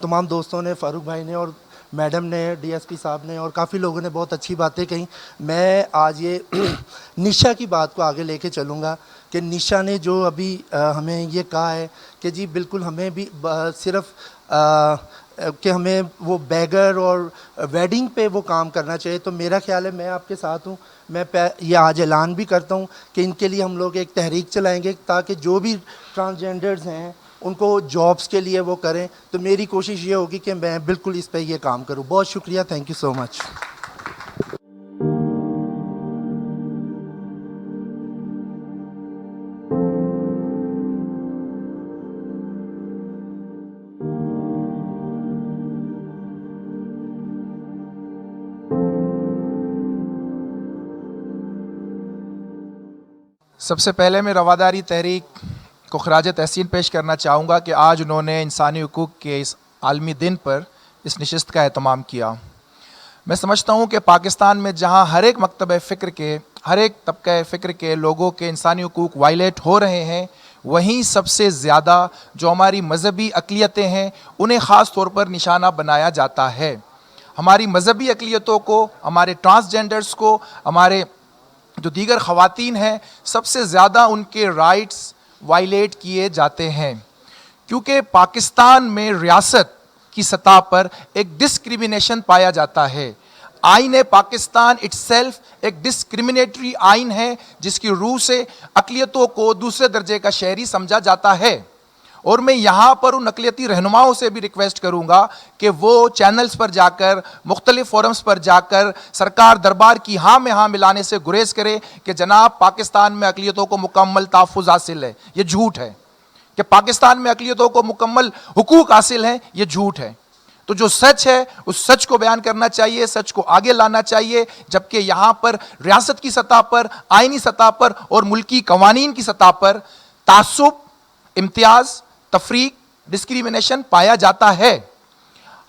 تمام دوستوں نے, فاروق بھائی نے اور میڈم نے, ڈی ایس پی صاحب نے اور کافی لوگوں نے بہت اچھی باتیں کہیں. میں آج یہ نشا کی بات کو آگے لے کے چلوں گا کہ نشا نے جو ابھی ہمیں یہ کہا ہے کہ جی بالکل ہمیں بھی صرف کہ ہمیں وہ بیگر اور ویڈنگ پہ وہ کام کرنا چاہیے. تو میرا خیال ہے میں آپ کے ساتھ ہوں. میں یہ آج اعلان بھی کرتا ہوں کہ ان کے لیے ہم لوگ ایک تحریک چلائیں گے تاکہ جو بھی ٹرانسجینڈرز ہیں ان کو جابس کے لیے وہ کریں. تو میری کوشش یہ ہوگی کہ میں بالکل اس پہ یہ کام کروں. بہت شکریہ. تھینک یو سو مچ. سب سے پہلے میں رواداری تحریک کو خراج تحسین پیش کرنا چاہوں گا کہ آج انہوں نے انسانی حقوق کے اس عالمی دن پر اس نشست کا اہتمام کیا. میں سمجھتا ہوں کہ پاکستان میں جہاں ہر ایک مکتبہ فکر کے ہر ایک طبقہ فکر کے لوگوں کے انسانی حقوق وائلیٹ ہو رہے ہیں، وہیں سب سے زیادہ جو ہماری مذہبی اقلیتیں ہیں انہیں خاص طور پر نشانہ بنایا جاتا ہے۔ ہماری مذہبی اقلیتوں کو، ہمارے ٹرانسجینڈرز کو، ہمارے جو دیگر خواتین ہیں، سب سے زیادہ ان کے رائٹس وائلیٹ کیے جاتے ہیں، کیونکہ پاکستان میں ریاست کی سطح پر ایک ڈسکریمنیشن پایا جاتا ہے۔ آئین پاکستان اٹ سیلف ایک ڈسکریمنیٹری آئین ہے، جس کی روح سے اقلیتوں کو دوسرے درجے کا شہری سمجھا جاتا ہے۔ اور میں یہاں پر ان اقلیتی رہنماؤں سے بھی ریکویسٹ کروں گا کہ وہ چینلز پر جا کر، مختلف فورمز پر جا کر سرکار دربار کی ہاں میں ہاں ملانے سے گریز کرے کہ جناب پاکستان میں اقلیتوں کو مکمل تحفظ حاصل ہے۔ یہ جھوٹ ہے کہ پاکستان میں اقلیتوں کو مکمل حقوق حاصل ہیں، یہ جھوٹ ہے۔ تو جو سچ ہے اس سچ کو بیان کرنا چاہیے، سچ کو آگے لانا چاہیے، جبکہ یہاں پر ریاست کی سطح پر، آئینی سطح پر اور ملکی قوانین کی سطح پر تعصب، امتیاز، تفریق، ڈسکریمنیشن پایا جاتا ہے۔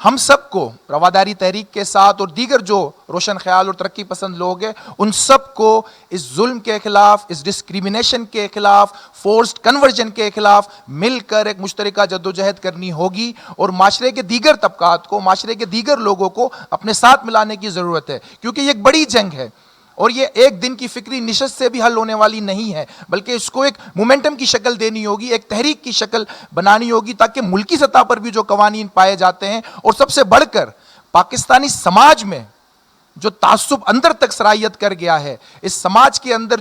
ہم سب کو رواداری تحریک کے ساتھ اور دیگر جو روشن خیال اور ترقی پسند لوگ ہیں، ان سب کو اس ظلم کے خلاف، اس ڈسکریمنیشن کے خلاف، فورسڈ کنورژن کے خلاف مل کر ایک مشترکہ جدوجہد کرنی ہوگی، اور معاشرے کے دیگر طبقات کو، معاشرے کے دیگر لوگوں کو اپنے ساتھ ملانے کی ضرورت ہے، کیونکہ یہ ایک بڑی جنگ ہے، اور یہ ایک دن کی فکری نشست سے بھی حل ہونے والی نہیں ہے، بلکہ اس کو ایک مومنٹم کی شکل دینی ہوگی، ایک تحریک کی شکل بنانی ہوگی، تاکہ ملکی سطح پر بھی جو قوانین پائے جاتے ہیں، اور سب سے بڑھ کر پاکستانی سماج میں جو تعصب اندر تک سرایت کر گیا ہے، اس سماج کے اندر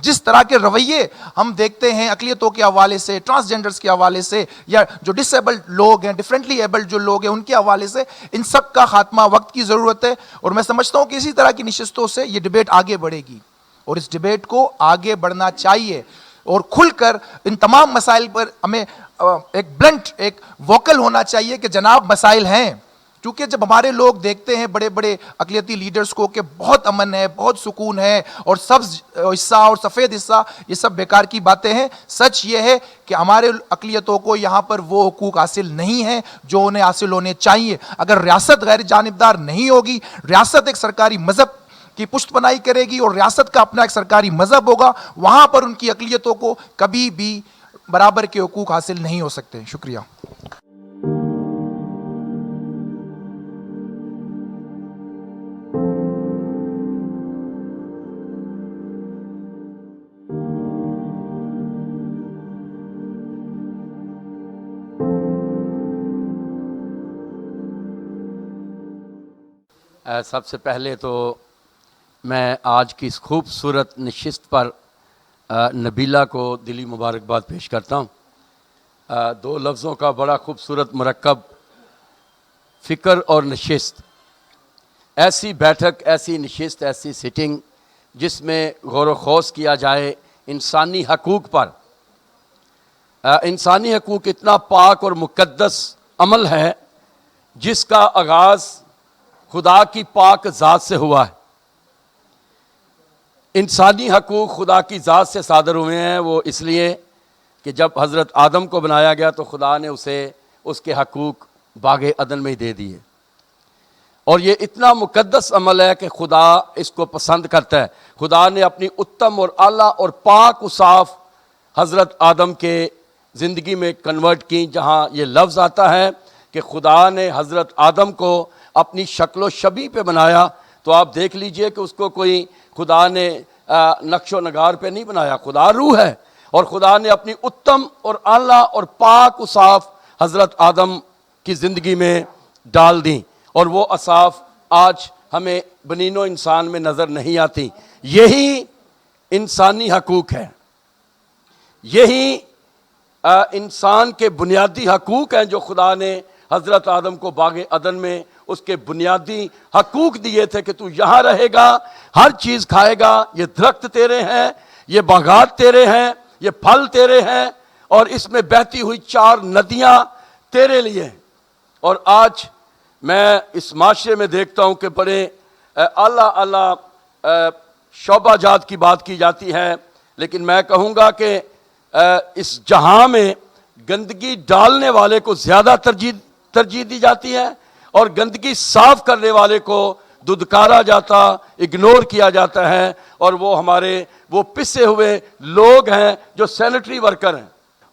جس طرح کے رویے ہم دیکھتے ہیں اقلیتوں کے حوالے سے، ٹرانسجینڈرز کے حوالے سے، یا جو ڈس ایبلڈ لوگ ہیں، ڈفرینٹلی ایبلڈ جو لوگ ہیں، ان کے حوالے سے، ان سب کا خاتمہ وقت کی ضرورت ہے۔ اور میں سمجھتا ہوں کہ اسی طرح کی نشستوں سے یہ ڈیبیٹ آگے بڑھے گی، اور اس ڈیبیٹ کو آگے بڑھنا چاہیے، اور کھل کر ان تمام مسائل پر ہمیں ایک بلنٹ، ایک ووکل ہونا چاہیے کہ جناب مسائل ہیں۔ کیونکہ جب ہمارے لوگ دیکھتے ہیں بڑے بڑے اقلیتی لیڈرز کو کہ بہت امن ہے، بہت سکون ہے، اور سبز حصہ اور سفید حصہ یہ سب بیکار کی باتیں ہیں، سچ یہ ہے کہ ہمارے اقلیتوں کو یہاں پر وہ حقوق حاصل نہیں ہیں جو انہیں حاصل ہونے چاہیے۔ اگر ریاست غیر جانبدار نہیں ہوگی، ریاست ایک سرکاری مذہب کی پشت پناہی کرے گی، اور ریاست کا اپنا ایک سرکاری مذہب ہوگا، وہاں پر ان کی اقلیتوں کو کبھی بھی برابر کے حقوق حاصل نہیں ہو سکتے۔ شکریہ۔ سب سے پہلے تو میں آج کی اس خوبصورت نشست پر نبیلہ کو دلی مبارکباد پیش کرتا ہوں۔ دو لفظوں کا بڑا خوبصورت مرکب، فکر اور نشست۔ ایسی بیٹھک، ایسی نشست، ایسی سٹنگ جس میں غور و خوض کیا جائے انسانی حقوق پر۔ انسانی حقوق اتنا پاک اور مقدس عمل ہے جس کا آغاز خدا کی پاک ذات سے ہوا ہے۔ انسانی حقوق خدا کی ذات سے صادر ہوئے ہیں، وہ اس لیے کہ جب حضرت آدم کو بنایا گیا تو خدا نے اسے اس کے حقوق باغ عدن میں ہی دے دیے، اور یہ اتنا مقدس عمل ہے کہ خدا اس کو پسند کرتا ہے۔ خدا نے اپنی اتم اور اعلیٰ اور پاک و صاف حضرت آدم کے زندگی میں کنورٹ کی، جہاں یہ لفظ آتا ہے کہ خدا نے حضرت آدم کو اپنی شکل و شبیہ پہ بنایا، تو آپ دیکھ لیجئے کہ اس کو کوئی خدا نے نقش و نگار پہ نہیں بنایا، خدا روح ہے، اور خدا نے اپنی اتم اور اعلیٰ اور پاک و صاف حضرت آدم کی زندگی میں ڈال دیں، اور وہ اصاف آج ہمیں بنین و انسان میں نظر نہیں آتی۔ یہی انسانی حقوق ہے، یہی انسان کے بنیادی حقوق ہیں جو خدا نے حضرت آدم کو باغ عدن میں اس کے بنیادی حقوق دیے تھے کہ تو یہاں رہے گا، ہر چیز کھائے گا، یہ درخت تیرے ہیں، یہ باغات تیرے ہیں، یہ پھل تیرے ہیں، اور اس میں بہتی ہوئی 4 ندیاں تیرے لیے ہیں۔ اور آج میں اس معاشرے میں دیکھتا ہوں کہ بڑے اعلیٰ شعبہ جات کی بات کی جاتی ہے، لیکن میں کہوں گا کہ اس جہاں میں گندگی ڈالنے والے کو زیادہ ترجیح دی جاتی ہے، اور گندگی صاف کرنے والے کو दुदकारा जाता, इग्नोर किया जाता है, और वो हमारे वो पिसे हुए लोग हैं जो सैनिटरी वर्कर हैं,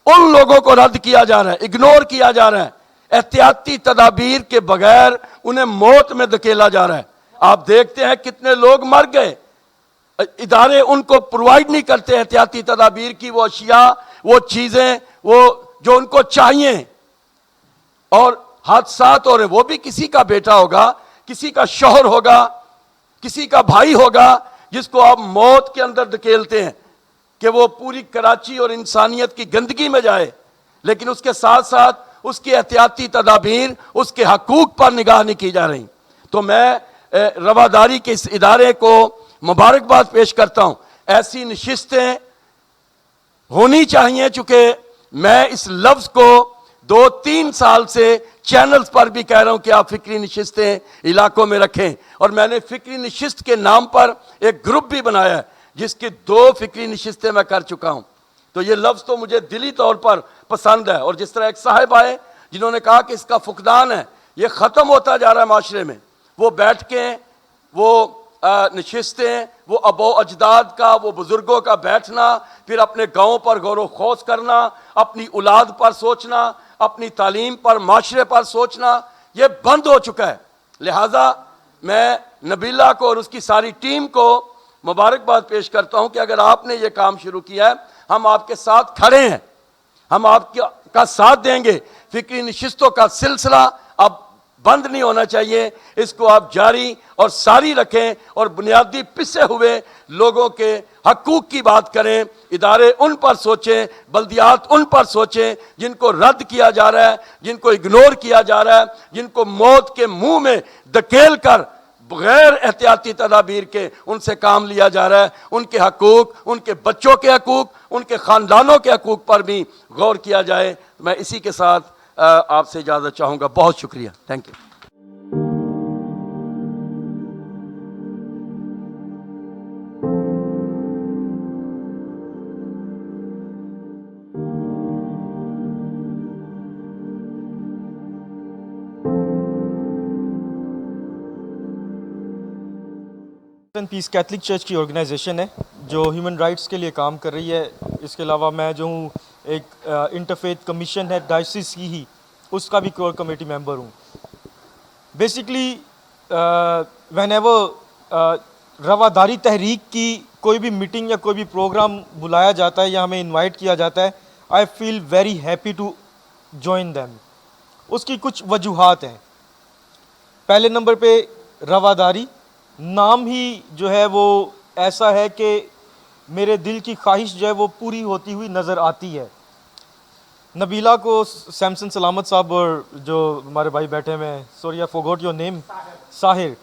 उन लोगों को रद्द किया जा रहा है, इग्नोर किया जा रहा है। एहतियाती तदाबीर के बगैर उन्हें मौत में धकेला जा रहा है। आप देखते हैं कितने लोग मर गए, इदारे उनको प्रोवाइड नहीं करते एहतियाती तदाबीर की वो अशिया, वो चीज़ें, वो जो उनको चाहिए, और हादसात हो रहे, वो भी किसी का बेटा होगा, किसी का शौहर होगा, किसी का भाई होगा, जिसको आप मौत के अंदर धकेलते हैं कि वो पूरी कराची और इंसानियत की गंदगी में जाए, लेकिन उसके साथ साथ उसकी एहतियाती तदाबीर, उसके हकूक पर निगाह नहीं की जा रही। तो मैं रवादारी के इस इदारे को मुबारकबाद पेश करता हूँ। ऐसी नशिस्तें होनी चाहिए, चूंकि मैं इस लफ्ज़ को 2-3 साल से चैनल्स पर भी कह रहा हूं कि आप फिक्री नशिस्तें इलाकों में रखें, और मैंने फिक्री नशिस्त के नाम पर एक ग्रुप भी बनाया है जिसकी 2 फिक्री नशिस्तें मैं कर चुका हूं। तो ये लफ्ज़ तो मुझे दिली तौर पर पसंद है। और जिस तरह एक साहिब आए जिन्होंने कहा कि इसका फुकदान है, ये ख़त्म होता जा रहा है माशरे में, वो बैठ के वो नशिस्तें, वो अबो अजदाद का, वो बुज़ुर्गों का बैठना, फिर अपने गाँव पर गौर खोज करना, अपनी औलाद पर सोचना, अपनी तालीम पर, माशरे पर सोचना, ये बंद हो चुका है। लिहाजा मैं नबीला को और उसकी सारी टीम को मुबारकबाद पेश करता हूं कि अगर आपने ये काम शुरू किया है, हम आपके साथ खड़े हैं, हम आपका साथ देंगे। फिक्री नशिस्तों का सिलसिला अब बंद नहीं होना चाहिए, इसको आप जारी और सारी रखें, और बुनियादी पिसे हुए लोगों के हकूक की बात करें। इदारे उन पर सोचें, बल्दियात उन पर सोचें जिनको रद्द किया जा रहा है, जिनको इग्नोर किया जा रहा है, जिनको मौत के मुंह में धकेल कर बगैर एहतियाती तदाबीर के उनसे काम लिया जा रहा है। उनके हकूक, उनके बच्चों के हकूक, उनके ख़ानदानों के हकूक पर भी गौर किया जाए। मैं इसी के साथ आपसे इजाज़त चाहूँगा। बहुत शुक्रिया, thank you. Peace Catholic church की ऑर्गेनाइजेशन है जो ह्यूमन राइट्स के लिए काम कर रही है। इसके अलावा मैं जो हूँ एक इंटरफेथ कमीशन है डायसिस की ही, उसका भी कोर कमेटी मेंबर हूँ। बेसिकली व्हेनेवर रवादारी तहरीक की कोई भी मीटिंग या कोई भी प्रोग्राम बुलाया जाता है या हमें इनवाइट किया जाता है, I feel very happy to join them. उसकी कुछ वजूहात हैं। पहले नंबर पे रवादारी, नाम ही जो है वो ऐसा है कि मेरे दिल की ख्वाहिश जो है वो पूरी होती हुई नज़र आती है। नबीला को, सैमसन सलामत साहब और जो हमारे भाई बैठे हुए हैं, sorry I forgot your name, Sahir,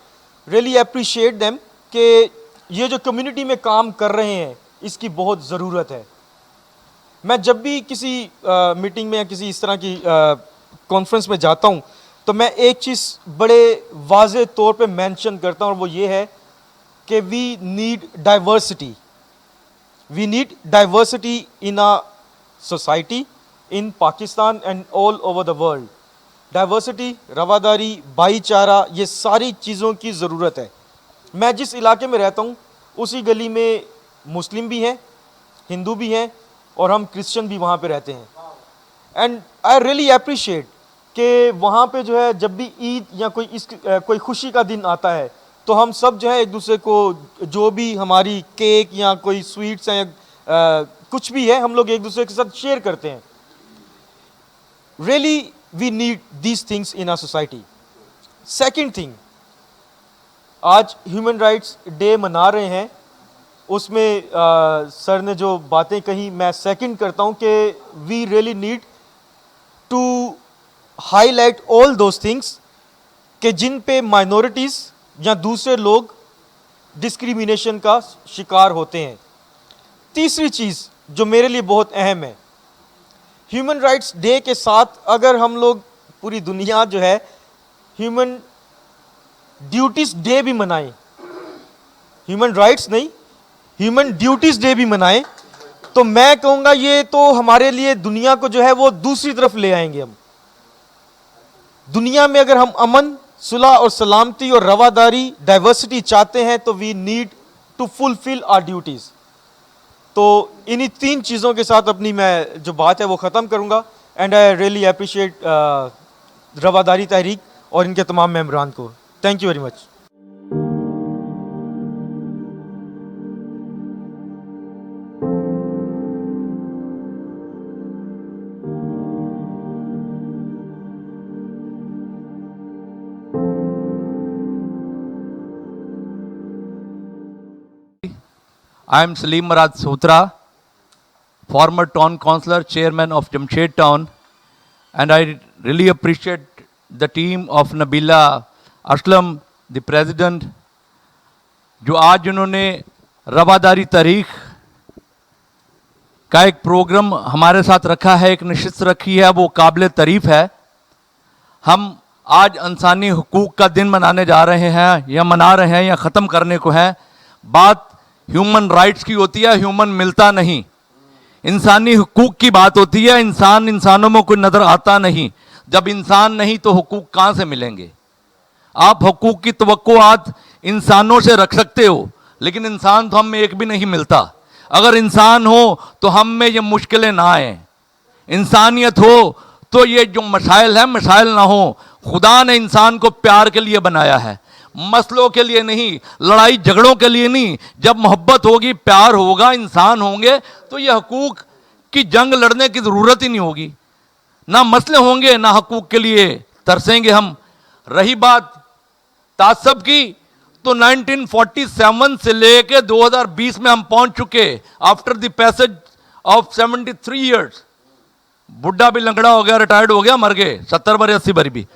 really appreciate them कि ये जो कम्युनिटी में काम कर रहे हैं इसकी बहुत ज़रूरत है। मैं जब भी किसी मीटिंग में या किसी इस तरह की कॉन्फ्रेंस में जाता हूँ तो मैं एक चीज़ बड़े वाज़े तौर पे मेंशन करता हूँ, और वो ये है कि we need diversity. We need diversity in our society, in Pakistan and all over the world. Diversity, रवादारी, भाईचारा, ये सारी चीज़ों की ज़रूरत है। मैं जिस इलाके में रहता हूँ उसी गली में मुस्लिम भी हैं, हिंदू भी हैं, और हम क्रिश्चियन भी वहाँ पे रहते हैं। एंड आई रियली अप्रिशिएट कि वहाँ पे जो है जब भी ईद या कोई खुशी का दिन आता है तो हम सब जो है एक दूसरे को जो भी हमारी केक या कोई स्वीट्स हैं या कुछ भी है, हम लोग एक दूसरे के साथ शेयर करते हैं। Really we need these things in our society. Second thing, आज ह्यूमन राइट्स डे मना रहे हैं, उसमें सर ने जो बातें कही मैं सेकंड करता हूँ कि we really need to highlight all those things कि जिन पे माइनॉरिटीज़ या दूसरे लोग डिस्क्रिमिनेशन का शिकार होते हैं। तीसरी चीज़ जो मेरे लिए बहुत अहम है, ह्यूमन राइट्स डे के साथ अगर हम लोग पूरी दुनिया जो है ह्यूमन ड्यूटीज़ डे भी मनाएं, ह्यूमन राइट्स नहीं, ह्यूमन ड्यूटीज़ डे भी मनाएं, तो मैं कहूँगा ये तो हमारे लिए दुनिया को जो है वो दूसरी तरफ ले आएंगे। हम दुनिया में अगर हम अमन, सुलह और सलामती और रवादारी डाइवर्सिटी चाहते हैं तो we need to fulfil our duties. तो इन्हीं 3 चीज़ों के साथ अपनी मैं जो बात है वो ख़त्म करूँगा। एंड आई रियली अप्रिशिएट रवादारी तहरीक और इनके तमाम मेंबरान को। Thank you very much. I am Salim Murad Sotra, former town councillor, chairman of Jamshed town, and I really appreciate the team of Nabila Aslam, the president, जो आज उन्होंने रवादारी तारीख का एक प्रोग्राम हमारे साथ रखा है, एक नशिस्त रखी है, वो काबिल तारीफ है। हम आज इंसानी हुकूक का दिन मनाने जा रहे हैं या मना रहे हैं या ख़त्म करने को है। बात ह्यूमन राइट्स की होती है, ह्यूमन मिलता नहीं, इंसानी हुकूक की बात होती है। इंसान इंसानों में कोई नज़र आता नहीं। जब इंसान नहीं तो हुकूक कहाँ से मिलेंगे? आप हुकूक की तवक्कुआत इंसानों से रख सकते हो, लेकिन इंसान तो हम में एक भी नहीं मिलता। अगर इंसान हो तो हम में ये मुश्किलें ना आए, इंसानियत हो तो ये जो मसाइल हैं मसाइल ना हो। खुदा ने इंसान को प्यार के लिए बनाया है, मसलों के लिए नहीं, लड़ाई झगड़ों के लिए नहीं। जब मोहब्बत होगी, प्यार होगा, इंसान होंगे तो ये हकूक की जंग लड़ने की ज़रूरत ही नहीं होगी। ना मसले होंगे, ना हकूक के लिए तरसेंगे हम। रही बात तासब की, तो 1947 से लेके 2020 में हम पहुंच चुके। After the passage of 73 years, बुढ़ा भी लंगड़ा हो गया, रिटायर्ड हो गया, मर गए 70 बरस 80 बरस भी।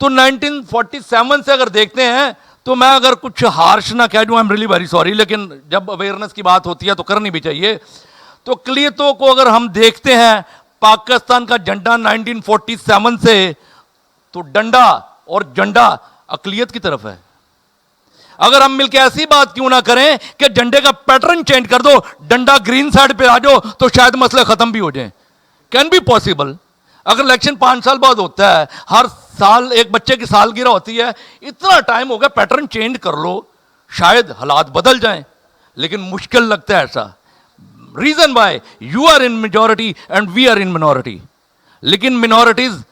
तो 1947 से अगर देखते हैं तो मैं अगर कुछ हार्श ना कह दूं, I am really very sorry, लेकिन जब अवेयरनेस की बात होती है तो करनी भी चाहिए। तो अक़लियतों को अगर हम देखते हैं, पाकिस्तान का झंडा 1947 से तो डंडा और झंडा अक़लियत की तरफ है। अगर हम मिलकर ऐसी बात क्यों ना करें कि झंडे का पैटर्न चेंज कर दो, डंडा ग्रीन साइड पे आ जाओ तो शायद मसले खत्म भी हो जाएं। Can be possible. अगर इलेक्शन 5 साल बाद होता है, हर साल एक बच्चे की सालगिरह होती है, इतना टाइम हो गया, पैटर्न चेंज कर लो, शायद हालात बदल जाएं। लेकिन मुश्किल लगता है ऐसा। Reason why you are in majority and we are in minority. लेकिन मिनॉरिटीज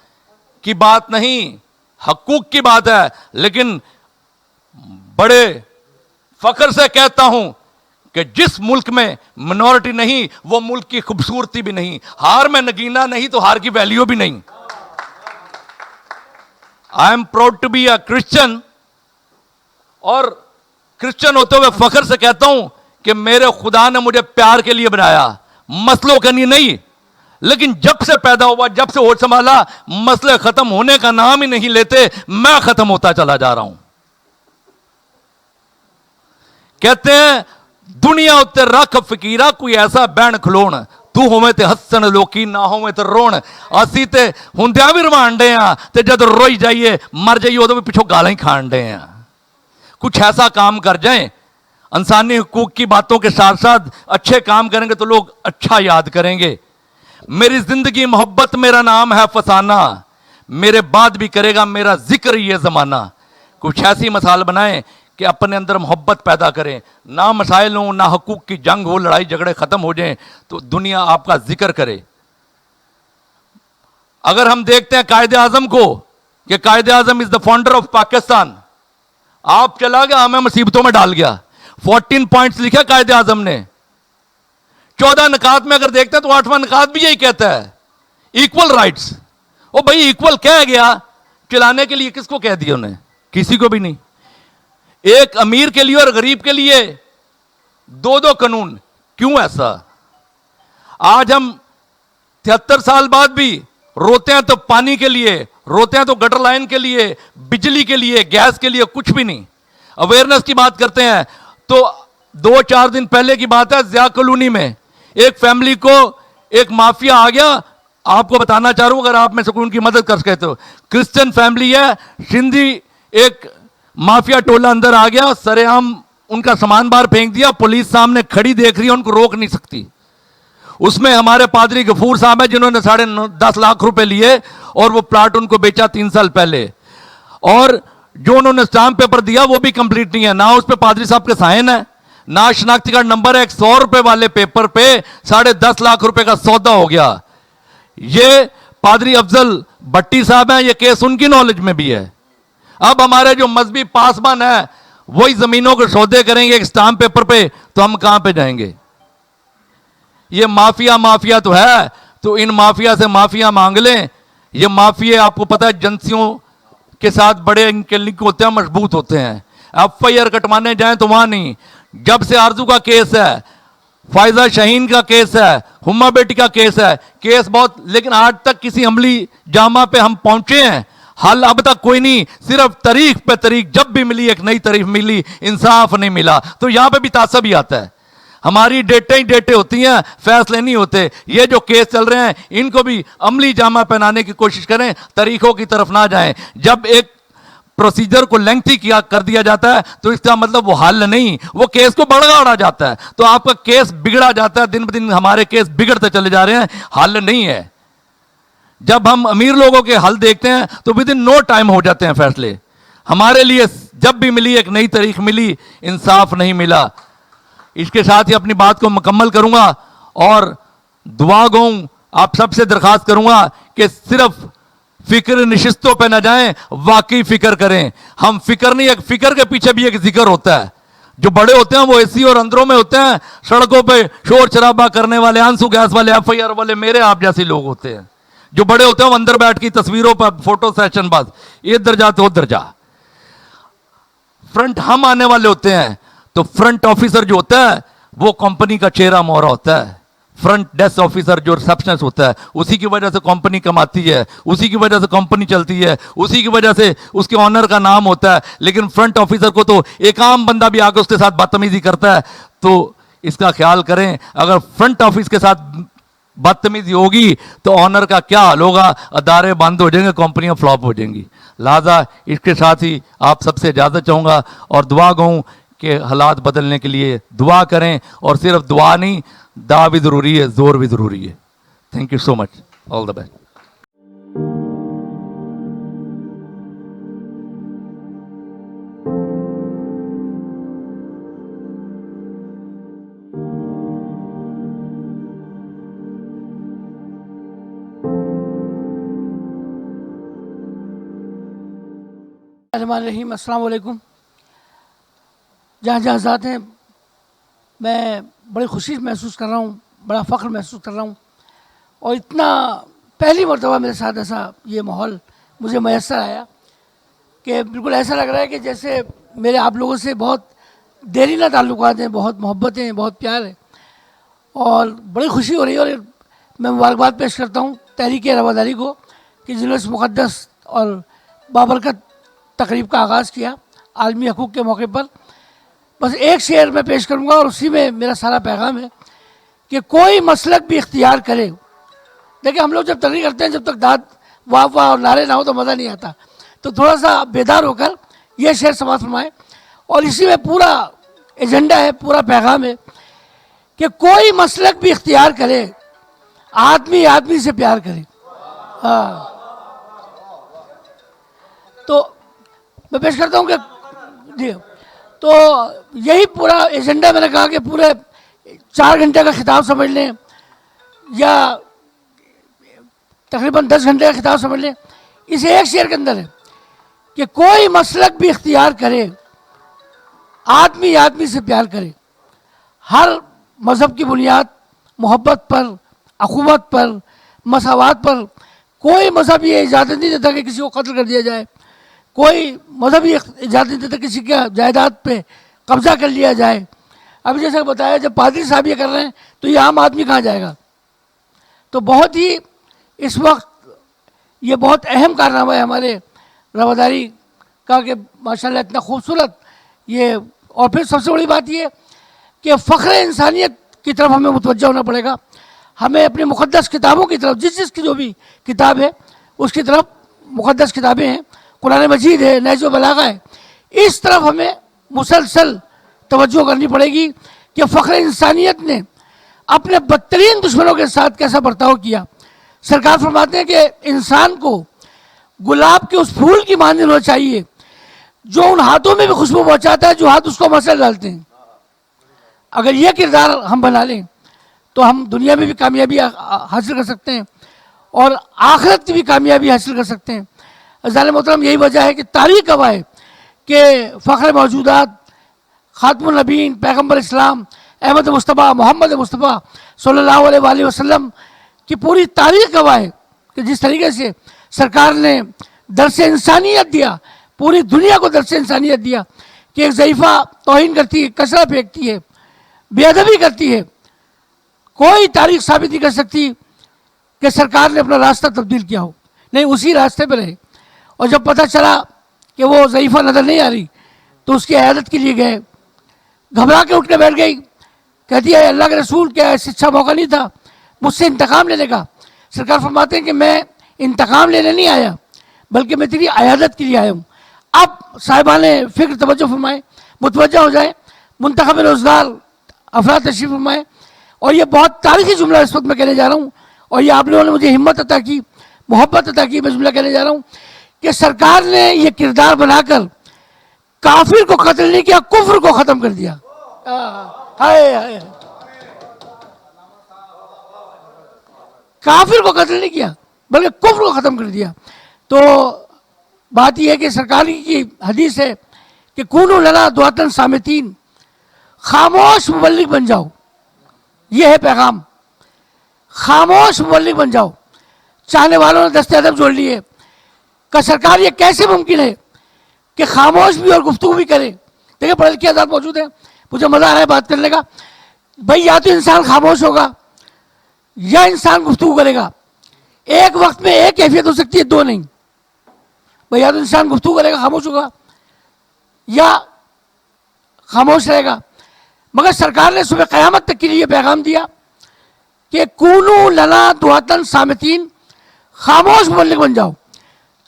की बात नहीं, हकूक की बात है। लेकिन बड़े फख्र से कहता हूं कि जिस मुल्क में मिनॉरिटी नहीं, वो मुल्क की खूबसूरती भी नहीं। हार में नगीना नहीं तो हार की वैल्यू भी नहीं। I am proud to be a Christian, और क्रिश्चियन होते हुए फख्र से कहता हूं कि मेरे खुदा ने मुझे प्यार के लिए बनाया, मसलों के लिए नहीं। लेकिन जब से पैदा हुआ, जब से होश संभाला, मसले खत्म होने का नाम ही नहीं लेते, मैं खत्म होता चला जा रहा हूं। कहते हैं दुनिया उत्ते रख फकीरा कोई ऐसा बैन खलोण, तू होवे ते हसन लोकी, ना होवे ते रोण। असी ते हुंदियां भी रवान डे आ, ते जद रोई जाइए मर जाइए उदों भी पिछों गालां ही खान डे आ। कुछ ऐसा काम कर जाएं, इंसानी हुकूक की बातों के साथ साथ अच्छे काम करेंगे तो लोग अच्छा याद करेंगे। मेरी जिंदगी मोहब्बत मेरा नाम है फसाना, मेरे बाद भी करेगा मेरा जिक्र ये जमाना। कुछ ऐसी मिसाल बनाएं कि अपने अंदर मोहब्बत पैदा करें, ना मसाइल हो, ना हकूक की जंग हो, लड़ाई झगड़े खत्म हो जाएं तो दुनिया आपका जिक्र करे। अगर हम देखते हैं कायदे आजम को कि Quaid-e-Azam is the founder of Pakistan, आप चला गया हमें मुसीबतों में डाल गया। 14 पॉइंट्स लिखे कायदे आजम ने, 14 निकात में अगर देखते हैं तो 8वां निकात भी यही कहता है, इक्वल राइट्स। ओ भाई इक्वल कह गया, चलाने के लिए किसको कह दिया उन्हें? किसी को भी नहीं। एक अमीर के लिए और गरीब के लिए 2-2 कानून, क्यों ऐसा? आज हम 73 साल बाद भी रोते हैं तो पानी के लिए, रोते हैं तो गटर लाइन के लिए, बिजली के लिए, गैस के लिए, कुछ भी नहीं। अवेयरनेस की बात करते हैं तो 2-4 दिन पहले की बात है, ज़िया कॉलोनी में एक फैमिली को एक माफिया आ गया। आपको बताना चाह रहा हूं, अगर आप में से कोई उनकी मदद कर सके तो। क्रिश्चियन फैमिली है, सिंधी एक माफिया टोला अंदर आ गया, सरेआम उनका सामान बाहर फेंक दिया, पुलिस सामने खड़ी देख रही है, उनको रोक नहीं सकती। उसमें हमारे पादरी गफूर साहब है जिन्होंने 10.5 लाख रुपए लिए और वो प्लाट उनको बेचा 3 साल पहले। और जो उन्होंने स्टाम्प पेपर दिया वो भी कंप्लीट नहीं है, ना उस पे पादरी साहब के साइन है, ना शनाख्ती कार्ड नंबर है। एक 100 रुपए वाले पेपर पे 10.5 लाख रुपए का सौदा हो गया। ये पादरी अफजल भट्टी साहब हैं, ये केस उनकी नॉलेज में भी है। अब हमारे जो मजहबी पासबान है वही जमीनों के सौदे करेंगे एक स्टाम्प पेपर पे, तो हम कहां पे जाएंगे? ये माफिया तो है, तो इन माफिया से माफिया मांग लें। ये माफिया आपको पता है एजेंसियों के साथ बड़े इनके लिंक होते हैं, मजबूत होते हैं। FIR कटवाने जाएं तो वहां नहीं। जब से आरजू का केस है, फायजा शाहीन का केस है, हुम्मा बेटी का केस है, केस बहुत, लेकिन आज तक किसी अमली जामा पे हम पहुंचे हैं, हल अब तक कोई नहीं। सिर्फ तारीख पे तारीख, जब भी मिली एक नई तारीख मिली, इंसाफ नहीं मिला। तो यहां पे भी तासब ही आता है। हमारी डेटें ही डेटें होती हैं, फैसले नहीं होते। ये जो केस चल रहे हैं इनको भी अमली जामा पहनाने की कोशिश करें, तरीकों की तरफ ना जाएं। जब एक प्रोसीजर को लेंथी किया कर दिया जाता है तो इसका मतलब वो हल नहीं, वो केस को बढ़ाया जाता है, तो आपका केस बिगड़ा जाता है। दिन ब दिन हमारे केस बिगड़ते चले जा रहे हैं, हल नहीं है। जब हम अमीर लोगों के हल देखते हैं तो विद इन नो टाइम हो जाते हैं फैसले। हमारे लिए जब भी मिली एक नई तारीख मिली, इंसाफ नहीं मिला। इसके साथ ही अपनी बात को मुकम्मल करूंगा और दुआ गूं, आप सबसे दरखास्त करूंगा कि सिर्फ फिक्र नशिस्तों पे न जाएं, वाकई फिक्र करें। हम फिक्र नहीं, एक फिक्र के पीछे भी एक जिक्र होता है। जो बड़े होते हैं वो एसी और अंदरों में होते हैं, सड़कों पे शोर शराबा करने वाले, आंसू गैस वाले, FIR वाले मेरे आप जैसे लोग होते हैं। जो बड़े होते हैं वो अंदर बैठ की तस्वीरों पर फोटो सेशन, बस इधर जा तो उधर जा। फ्रंट हम आने वाले होते हैं, तो फ्रंट ऑफिसर जो होता है वो कंपनी का चेहरा मोहरा होता है। फ्रंट डेस्क ऑफिसर जो रिसेप्शनिस्ट होता है, उसी की वजह से कंपनी कमाती है, उसी की वजह से कंपनी चलती है, उसी की वजह से उसके ऑनर का नाम होता है। लेकिन फ्रंट ऑफिसर को तो एक आम बंदा भी आकर उसके साथ बदतमीजी करता है। तो इसका ख्याल करें, अगर फ्रंट ऑफिस के साथ बदतमीजी होगी तो ऑनर का क्या हाल होगा? अदारे बंद हो जाएंगे, कंपनियां फ्लॉप हो जाएंगी। लिहाजा इसके साथ ही आप सबसे इजाज़त चाहूँगा और दुआ कहूँ कि हालात बदलने के लिए दुआ करें, और सिर्फ दुआ नहीं, दा भी ज़रूरी है, जोर भी ज़रूरी है। Thank you so much, all the best. Rahim, अस्सलाम वालेकुम। जहाँ जहाँ जाते हैं मैं बड़ी खुशी महसूस कर रहा हूँ, बड़ा फ़ख्र महसूस कर रहा हूँ। और इतना पहली मरतबा मेरे साथ ऐसा ये माहौल मुझे मैसर आया कि बिल्कुल ऐसा लग रहा है कि जैसे मेरे आप लोगों से बहुत देरीना ताल्लुकात हैं, बहुत मोहब्बतें हैं, बहुत प्यार है। और बड़ी खुशी हो रही है। और मैं मुबारकबाद पेश करता हूँ तहरीक रवादारी को कि जिन्होंने इस मुक़द्दस और बाबरकत तकरीब का आगाज़ किया आलमी हकूक़ के मौके पर। बस एक शेर मैं पेश करूँगा और उसी में मेरा सारा पैगाम है कि कोई मसलक भी इख्तियार करे। देखिए, हम लोग जब तकरीर करते हैं, जब तक दाद वाह वाह और नारे ना हो तो मज़ा नहीं आता। तो थोड़ा सा बेदार होकर ये शेर समाप्त फरमाएं। और इसी में पूरा एजेंडा है, पूरा पैगाम है कि कोई मसलक भी इख्तियार करे, आदमी आदमी से प्यार करे। हाँ, तो मैं पेश करता हूँ कि जी, तो यही पूरा एजेंडा मैंने कहा कि पूरे 4 घंटे का खिताब समझ लें या तकरीबन 10 घंटे का खिताब समझ लें, इस एक शेर के अंदर है कि कोई मसलक भी इख्तियार करे, आदमी आदमी से प्यार करे। हर मज़हब की बुनियाद मोहब्बत पर, अख़ुवत पर, मसावात पर। कोई मज़हब ये इजाज़त नहीं देता कि किसी को कत्ल कर दिया जाए। कोई मज़हब ये इजाज़त नहीं देता किसी के जायदाद पे कब्ज़ा कर लिया जाए। अभी जैसे बताया, जब पादरी साहब ये कर रहे हैं तो ये आम आदमी कहाँ जाएगा? तो बहुत ही इस वक्त ये बहुत अहम कारनामा है हमारे रवादारी का कि माशाल्लाह इतना खूबसूरत ये। और फिर सबसे बड़ी बात ये कि फ़ख्र इंसानियत की तरफ हमें मुतवज्जह होना पड़ेगा। हमें अपनी मुक़द्दस किताबों की तरफ, जिस की जो भी किताब है उसकी तरफ, मुक़द्दस किताबें हैं, कुरान मजीद है, नहज बलागा है, इस तरफ हमें मुसलसल तवज्जो करनी पड़ेगी कि फ़ख्र इंसानियत ने अपने बदतरीन दुश्मनों के साथ कैसा बर्ताव किया। सरकार फरमाते हैं कि इंसान को गुलाब के उस फूल की मानद होना चाहिए जो उन हाथों में भी खुशबू पहुंचाता है जो हाथ उसको मसल डालते हैं। अगर ये किरदार हम बना लें तो हम दुनिया में भी कामयाबी हासिल कर सकते हैं और आखिरत की भी कामयाबी हासिल कर सकते हैं। अज़ान मोहतरम, यही वजह है कि तारीख़ गवाह है कि फ़ख्र मौजूदात ख़ातमुन नबीन पैगम्बर इस्लाम अहमद मुस्तफ़ा मोहम्मद मुस्तफ़ा सल्लल्लाहु अलैहि वसल्लम की पूरी तारीख़ गवाह है कि जिस तरीके से सरकार ने दर्स इंसानियत दिया, पूरी दुनिया को दर्स इंसानियत दिया कि एक ज़ईफ़ा तौहीन करती है, कचरा फेंकती है, बेअदबी करती है, कोई तारीख साबित नहीं कर सकती कि सरकार ने अपना रास्ता तब्दील किया हो, नहीं उसी रास्ते पर रहे। और जब पता चला कि वो ज़ईफ़ा नज़र नहीं आ रही तो उसकी इयादत के लिए गए, घबरा के उठ के बैठ गई, कहती है अल्लाह के रसूल क्या ऐसा अच्छा मौका नहीं था मुझसे इंतकाम लेने का। सरकार फरमाते हैं कि मैं इंतकाम लेने नहीं आया बल्कि मैं तेरी इयादत के लिए आया हूँ। अब साहिबान फ़िक्र तवज्जो फरमाएँ, मुतवज्जा हो जाए, मुंतखब रोज़गार अफराद तशरीफ़ फरमाएँ। और ये बहुत तारीख़ी जुमला इस वक्त मैं कहने जा रहा हूँ और ये आप लोगों ने मुझे हिम्मत अता की, मोहब्बत अता की, मैं जुमला कहने जा रहा हूँ कि सरकार ने ये किरदार बनाकर काफिर को कत्ल नहीं किया, कुफ्र को ख़त्म कर दिया। हाय हाय, काफिर को कत्ल नहीं किया बल्कि कुफ्र को ख़त्म कर दिया। तो बात यह है कि सरकार की हदीस है कि कूनू लना दुआतन सामितीन, खामोश मुबल्लिग बन जाओ, ये है पैगाम, खामोश मुबल्लिग बन जाओ। चाहने वालों ने दस्ते अदब जोड़ लिए कि सरकार ये कैसे मुमकिन है कि खामोश भी और गुफ्तगू भी करे। देखिए पढ़े लिखे आज़ाद मौजूद है, मुझे मज़ा आ रहा है बात करने का। भाई या तो इंसान खामोश होगा या इंसान गुफ्तगू करेगा, एक वक्त में एक कैफियत हो सकती है, दो नहीं। भाई या तो इंसान गुफ्तगू करेगा खामोश होगा या खामोश रहेगा। मगर सरकार ने सुबह क़यामत तक के लिए पैगाम दिया कि कूनू लना दुआतन सामितीन, खामोश मुबल्लिग बन जाओ।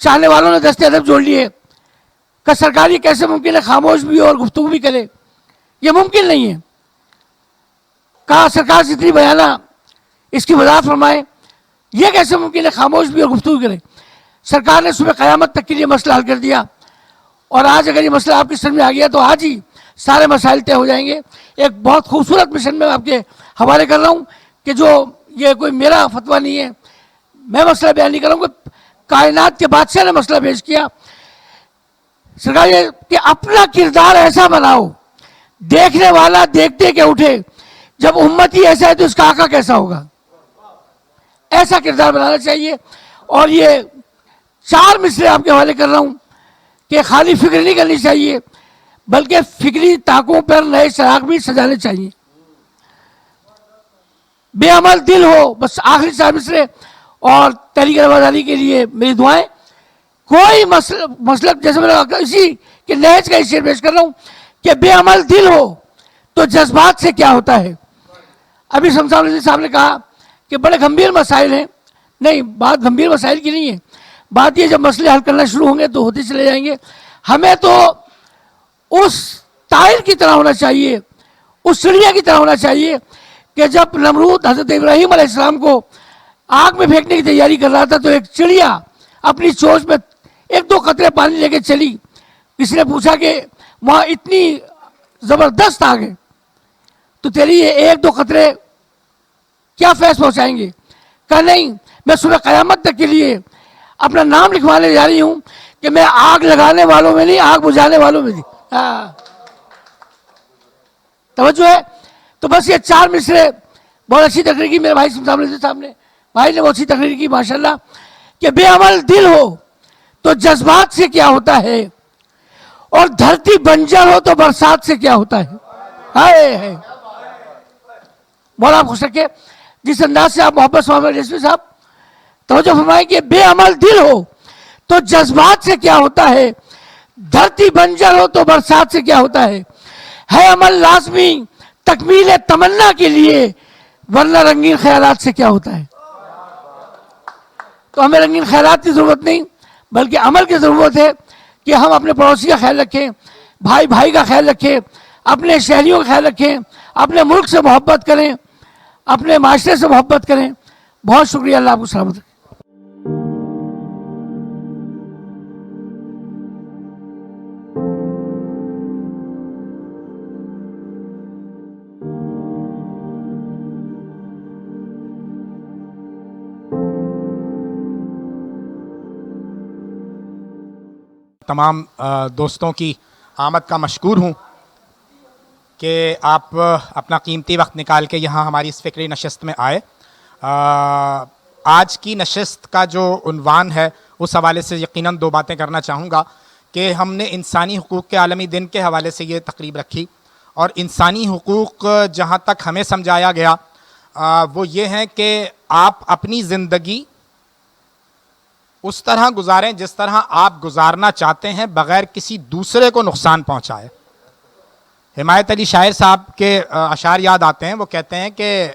चाहने वालों ने दस्ते अदब जोड़ लिए कि सरकार ये कैसे मुमकिन है खामोश भी और गुफ्तगू भी करे, ये मुमकिन नहीं है। कहा सरकार जितनी बयाना इसकी वजाहत फरमाए, ये कैसे मुमकिन है खामोश भी और गुफ्तगू करे। सरकार ने सुबह क़यामत तक के लिए मसला हल कर दिया और आज अगर ये मसला आपकी समझ में आ गया तो आज ही सारे मसाइल तय हो जाएंगे। एक बहुत खूबसूरत मिशन में आपके हवाले कर रहा हूँ कि जो ये कोई मेरा फतवा नहीं है, मैं मसला बयान नहीं कर रहा हूँ कि कायनात के बादशाह ने मसला पेश किया। सरकार ये कि अपना किरदार ऐसा बनाओ देखने वाला देखते के उठे, जब उम्मत ही ऐसा है तो इसका आका कैसा होगा, ऐसा किरदार बनाना चाहिए। और ये 4 मिसरे आपके हवाले कर रहा हूँ कि खाली फिक्र नहीं करनी चाहिए बल्कि फिक्री ताकों पर नए चिराग भी सजाने चाहिए। बेअमल दिल हो, बस आखिरी 4 मिसरे और तहरीक रवादारी के लिए मेरी दुआएं। कोई मसलक जैसे मैंने इसी के नहज का शेर पेश कर रहा हूँ कि बेअमल दिल हो तो जज्बात से क्या होता है। अभी शमशान साहब ने कहा कि बड़े गंभीर मसाइल हैं, नहीं बात गंभीर मसाइल की नहीं है, बात ये जब मसले हल करना शुरू होंगे तो होते चले जाएंगे। हमें तो उस तायर की तरह होना चाहिए, उस चिड़िया की तरह होना चाहिए कि जब नमरूद हज़रत इब्राहीम अलैहिस्सलाम को आग में फेंकने की तैयारी कर रहा था तो एक चिड़िया अपनी चोंच में 1-2 कतरे पानी लेके चली। किसी ने पूछा कि वहाँ इतनी ज़बरदस्त आग है तो तेरी ये 1-2 कतरे क्या फैस पहुँचाएंगे। कहा नहीं, मैं सुबह क़यामत तक के लिए अपना नाम लिखवाने जा रही हूँ कि मैं आग लगाने वालों में नहीं, आग बुझाने वालों में थी। तवज्जो है। तो बस ये 4 मिसरे बहुत अच्छी तकरीर की मेरे भाई साहब ने भाई ने बहुत अच्छी तकरीर की माशाल्लाह कि बेअमल दिल हो तो जज्बात से क्या होता है और धरती बंजर हो तो बरसात से क्या होता है। हाय बहुत आप खुश रखे जिस अंदाज से आप मोहब्बत रेशमी साहब तवज्जो फरमाए कि बेअमल दिल हो तो जज्बात से क्या होता है, धरती बंजर हो तो बरसात से क्या होता है अमल लाजमी तकमील तमन्ना के लिए वरना रंगीन ख्यालात से क्या होता है। तो हमें रंगीन ख्यालात की ज़रूरत नहीं बल्कि अमल की ज़रूरत है कि हम अपने पड़ोसी का ख्याल रखें, भाई भाई का ख्याल रखें, अपने शहरियों का ख्याल रखें, अपने मुल्क से मोहब्बत करें, अपने माशरे से मोहब्बत करें। बहुत शुक्रिया, अल्लाह आपको सलामत रखे। तमाम दोस्तों की आमद का मशकूर हूँ कि आप अपना कीमती वक्त निकाल के यहाँ हमारी इस फ़िक्री नशस्त में आए। आज की नशस्त का जो उन्वान है उस हवाले से यकीनन दो बातें करना चाहूँगा कि हमने इंसानी हुकूक़ के आलमी दिन के हवाले से ये तकरीब रखी, और इंसानी हुकूक़ जहाँ तक हमें समझाया गया वो ये है कि आप अपनी ज़िंदगी उस तरह गुजारें जिस तरह आप गुजारना चाहते हैं, बग़ैर किसी दूसरे को नुकसान पहुँचाए। हिमायत अली शायर साहब के अशार याद आते हैं, वो कहते हैं कि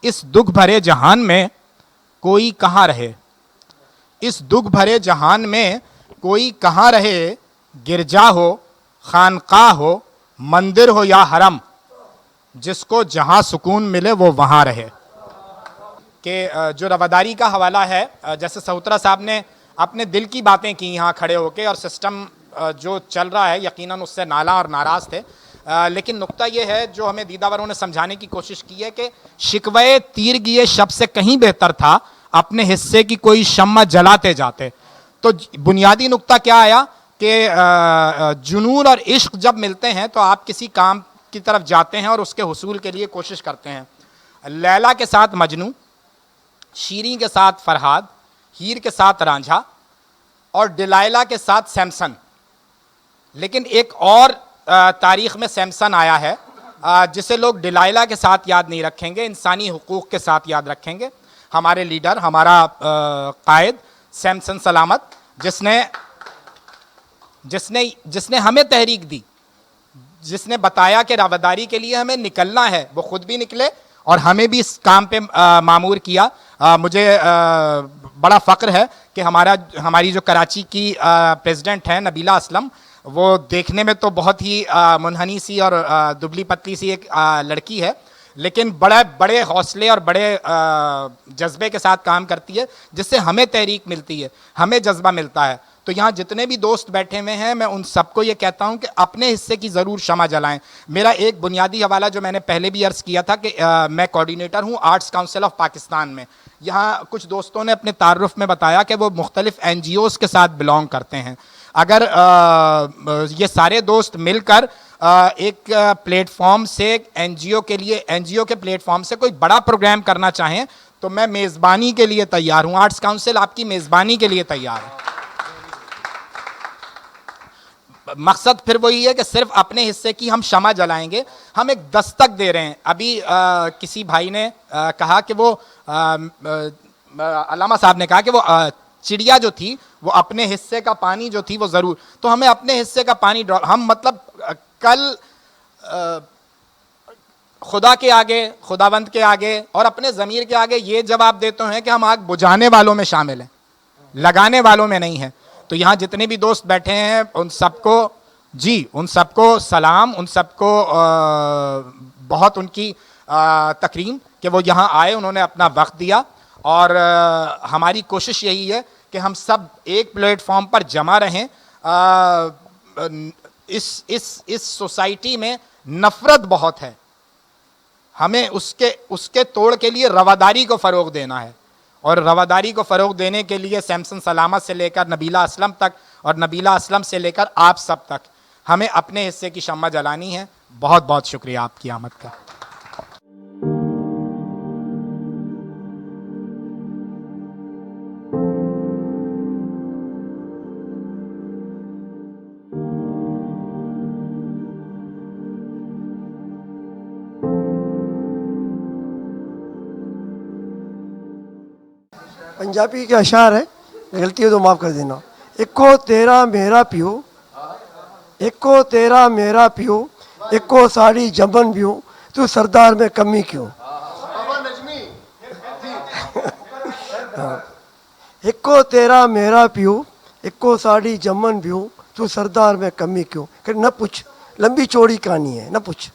इस दुख भरे जहान में कोई कहाँ रहे, इस दुख भरे जहान में कोई कहाँ रहे, गिरजा हो, खानकाह हो, मंदिर हो या हरम, जिसको जहाँ सुकून मिले वो वहाँ रहे। कि जो रवादारी का हवाला है, जैसे सहुतरा साहब ने अपने दिल की बातें की यहाँ खड़े होके, और सिस्टम जो चल रहा है यकीनन उससे नाला और नाराज़ थे, लेकिन नुक्ता ये है जो हमें दीदावरों ने समझाने की कोशिश की है कि शिकवे तीरगिए शब से कहीं बेहतर था अपने हिस्से की कोई शम्मा जलाते जाते। तो बुनियादी नुक्ता क्या आया कि जुनून और इश्क जब मिलते हैं तो आप किसी काम की तरफ जाते हैं और उसके हुसूल के लिए कोशिश करते हैं। लैला के साथ मजनू, शीरी के साथ फरहाद, हीर के साथ रांझा और डिलाइला के साथ सैमसन। लेकिन एक और तारीख़ में सैमसन आया है जिसे लोग डिलाइला के साथ याद नहीं रखेंगे, इंसानी हुकूक़ के साथ याद रखेंगे। हमारे लीडर, हमारा कायद सैमसन सलामत, जिसने हमें तहरीक दी, जिसने बताया कि रवादारी के लिए हमें निकलना है, वो खुद भी निकले और हमें भी इस काम पे मामूर किया। मुझे बड़ा फ़ख्र है कि हमारी जो कराची की प्रेसिडेंट हैं नबीला असलम, वो देखने में तो बहुत ही मुनहनी सी और दुबली पतली सी एक लड़की है, लेकिन बड़े हौसले और बड़े जज्बे के साथ काम करती है, जिससे हमें तहरीक मिलती है, हमें जज्बा मिलता है। तो यहाँ जितने भी दोस्त बैठे हुए हैं, मैं उन सबको ये कहता हूँ कि अपने हिस्से की ज़रूर शमा जलाएं। मेरा एक बुनियादी हवाला जो मैंने पहले भी अर्ज़ किया था कि मैं कोऑर्डिनेटर हूँ आर्ट्स काउंसिल ऑफ पाकिस्तान में। यहाँ कुछ दोस्तों ने अपने तारुफ में बताया कि वो मुख्तलिफ़ NGOs के साथ बिलोंग करते हैं। अगर ये सारे दोस्त मिलकर एक प्लेटफॉर्म से NGO के प्लेटफॉर्म से कोई बड़ा प्रोग्राम करना चाहें तो मैं मेज़बानी के लिए तैयार हूँ। आर्ट्स काउंसिल आपकी मेज़बानी के लिए तैयार है। मकसद फिर वही है कि सिर्फ अपने हिस्से की हम शमा जलाएंगे, हम एक दस्तक दे रहे हैं। अभी किसी भाई ने कहा कि वो अल्लामा साहब ने कहा कि वो चिड़िया जो थी वो अपने हिस्से का पानी जो थी वो ज़रूर, तो हमें अपने हिस्से का पानी हम मतलब कल खुदा के आगे, खुदावंद के आगे और अपने ज़मीर के आगे ये जवाब देते हैं कि हम आग बुझाने वालों में शामिल हैं, लगाने वालों में नहीं हैं। तो यहाँ जितने भी दोस्त बैठे हैं उन सबको सलाम, उन सबको बहुत उनकी तकरीम कि वो यहाँ आए, उन्होंने अपना वक्त दिया। और हमारी कोशिश यही है कि हम सब एक प्लेटफॉर्म पर जमा रहें। इस सोसाइटी में नफ़रत बहुत है, हमें उसके तोड़ के लिए रवादारी को फ़रोग़ देना है, और रवादारी को फ़रोग़ देने के लिए सैमसन सलामत से लेकर नबीला असलम तक और नबीला असलम से लेकर आप सब तक हमें अपने हिस्से की शम्मा जलानी है। बहुत बहुत शुक्रिया आपकी आमद का। पंजाबी के अशार है, गलती हो तो माफ़ कर देना। इको तेरा मेरा पियो, इको तेरा मेरा पियो, इको साड़ी जमन पियो, तू सरदार में कमी क्यों। इको तेरा मेरा पियो, इको साड़ी जमन पियो, तू सरदार में कमी क्यों। न पूछ, लंबी चौड़ी कहानी है, न पूछ।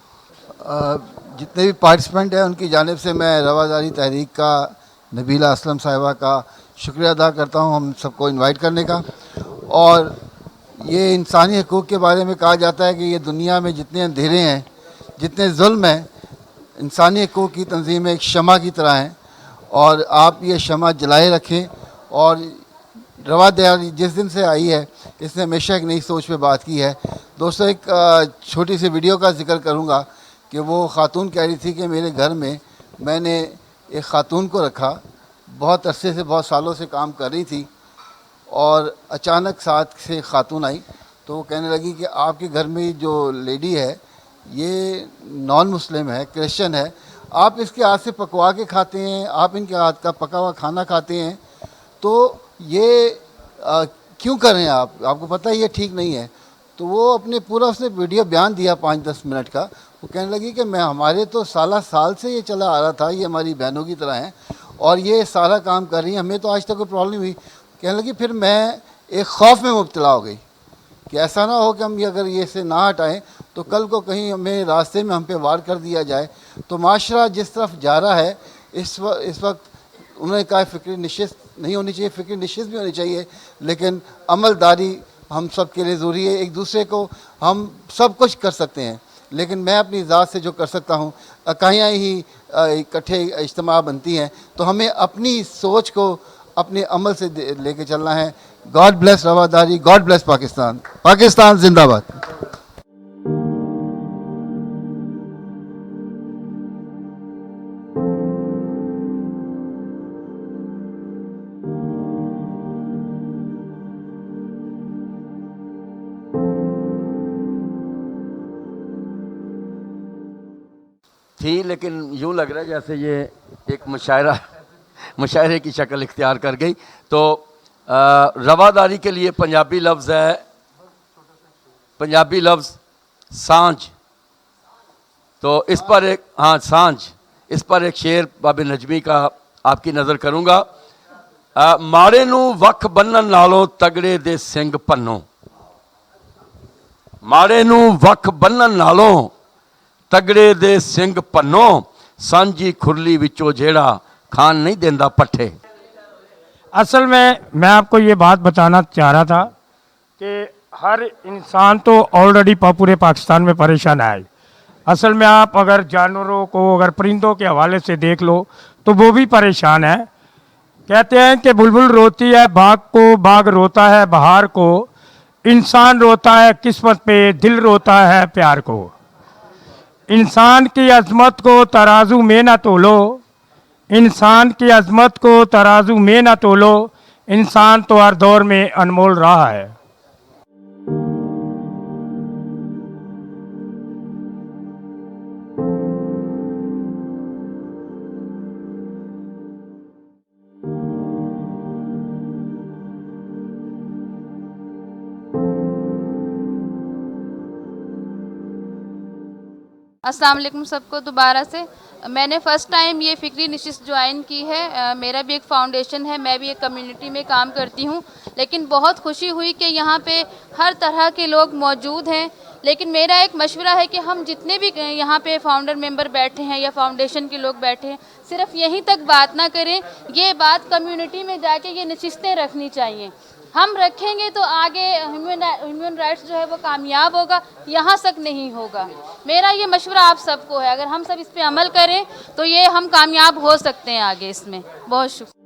जितने भी पार्टिसिपेंट हैं उनकी जानिब से मैं रवादारी तहरीक का, नबीला असलम साहिबा का शुक्रिया अदा करता हूं हम सबको इनवाइट करने का। और ये इंसानी हकूक़ के बारे में कहा जाता है कि ये दुनिया में जितने अंधेरे हैं, जितने जुल्म हैं, इंसानी हकूक़ की तंजीमें एक शमा की तरह हैं, और आप ये शमा जलाए रखें। और रवा दयारी जिस दिन से आई है इसने हमेशा एक नई सोच पे बात की है। दोस्तों एक छोटी सी वीडियो का जिक्र करूँगा कि वो ख़ातून कह रही थी कि मेरे घर में मैंने एक ख़ातून को रखा, बहुत अरसे से बहुत सालों से काम कर रही थी और अचानक साथ से ख़ातून आई तो वो कहने लगी कि आपके घर में जो लेडी है ये नॉन मुस्लिम है, क्रिश्चियन है, आप इसके हाथ से पकवा के खाते हैं, आप इनके हाथ का पका हुआ खाना खाते हैं, तो ये क्यों कर रहे हैं आप, आपको पता है ये ठीक नहीं है। तो वो अपने पूरा उसने वीडियो बयान दिया 5-10 मिनट का। वो कहने लगी कि मैं हमारे तो साल से ये चला आ रहा था, ये हमारी बहनों की तरह हैं और ये सारा काम कर रही हैं, हमें तो आज तक कोई प्रॉब्लम नहीं हुई। कहने लगी फिर मैं एक खौफ में मुब्तला हो गई कि ऐसा ना हो कि हम ये अगर ये से ना हटाएं तो कल को कहीं हमें रास्ते में हम पे वार कर दिया जाए। तो माशरा जिस तरफ जा रहा है इस वक्त उन्होंने कहा फ़िक्री नशिस्त नहीं होनी चाहिए, फ़िक्री नशिस्त भी होनी चाहिए, लेकिन अमलदारी हम सब के लिए ज़रूरी है। एक दूसरे को हम सब कुछ कर सकते हैं, लेकिन मैं अपनी ज़ात से जो कर सकता हूँ, इकाइयाँ ही इकट्ठे इज्तिमा बनती हैं, तो हमें अपनी सोच को अपने अमल से लेके चलना है। गॉड ब्लेस रवादारी, गॉड ब्लेस पाकिस्तान, पाकिस्तान जिंदाबाद। थी, लेकिन यूँ लग रहा है जैसे ये एक मुशायरे की शक्ल इख्तियार कर गई। तो रवादारी के लिए पंजाबी लफ्ज़ है, पंजाबी लफ्ज़ सांझ। तो इस पर एक सांझ, इस पर एक शेर बाबे नजमी का आपकी नज़र करूँगा। माड़े नू वख बन्नन नालों तगड़े दे सिंग भन्नो, माड़े नू वख बन्नन नालों तगड़े दे सिंग भन्नो, सांझी खुरली विचों जेड़ा खान नहीं देंदा पट्ठे। असल में मैं आपको ये बात बताना चाह रहा था कि हर इंसान तो ऑलरेडी पूरे पाकिस्तान में परेशान है। असल में आप अगर जानवरों को, अगर परिंदों के हवाले से देख लो तो वो भी परेशान है। कहते हैं कि बुलबुल रोती है बाग को, बाग रोता है बहार को, इंसान रोता है किस्मत पे, दिल रोता है प्यार को। इंसान की अजमत को तराजू में ना तोलो, इंसान की अजमत को तराजू में ना तोलो, इंसान तो हर दौर में अनमोल रहा है। अस्सलाम वालेकुम सबको दोबारा से। मैंने फ़र्स्ट टाइम ये फ़िक्री नशिस्त ज्वाइन की है। मेरा भी एक फ़ाउंडेशन है, मैं भी एक कम्युनिटी में काम करती हूँ, लेकिन बहुत खुशी हुई कि यहाँ पे हर तरह के लोग मौजूद हैं। लेकिन मेरा एक मशवरा है कि हम जितने भी यहाँ पे फाउंडर मेंबर बैठे हैं या फाउंडेशन के लोग बैठे हैं, सिर्फ यहीं तक बात ना करें, ये बात कम्युनिटी में जाके ये नशिस्तें रखनी चाहिए। हम रखेंगे तो आगे ह्यूमन राइट्स जो है वो कामयाब होगा, यहाँ तक नहीं होगा। मेरा ये मशवरा आप सबको है, अगर हम सब इस पे अमल करें तो ये हम कामयाब हो सकते हैं आगे इसमें। बहुत शुक्रिया।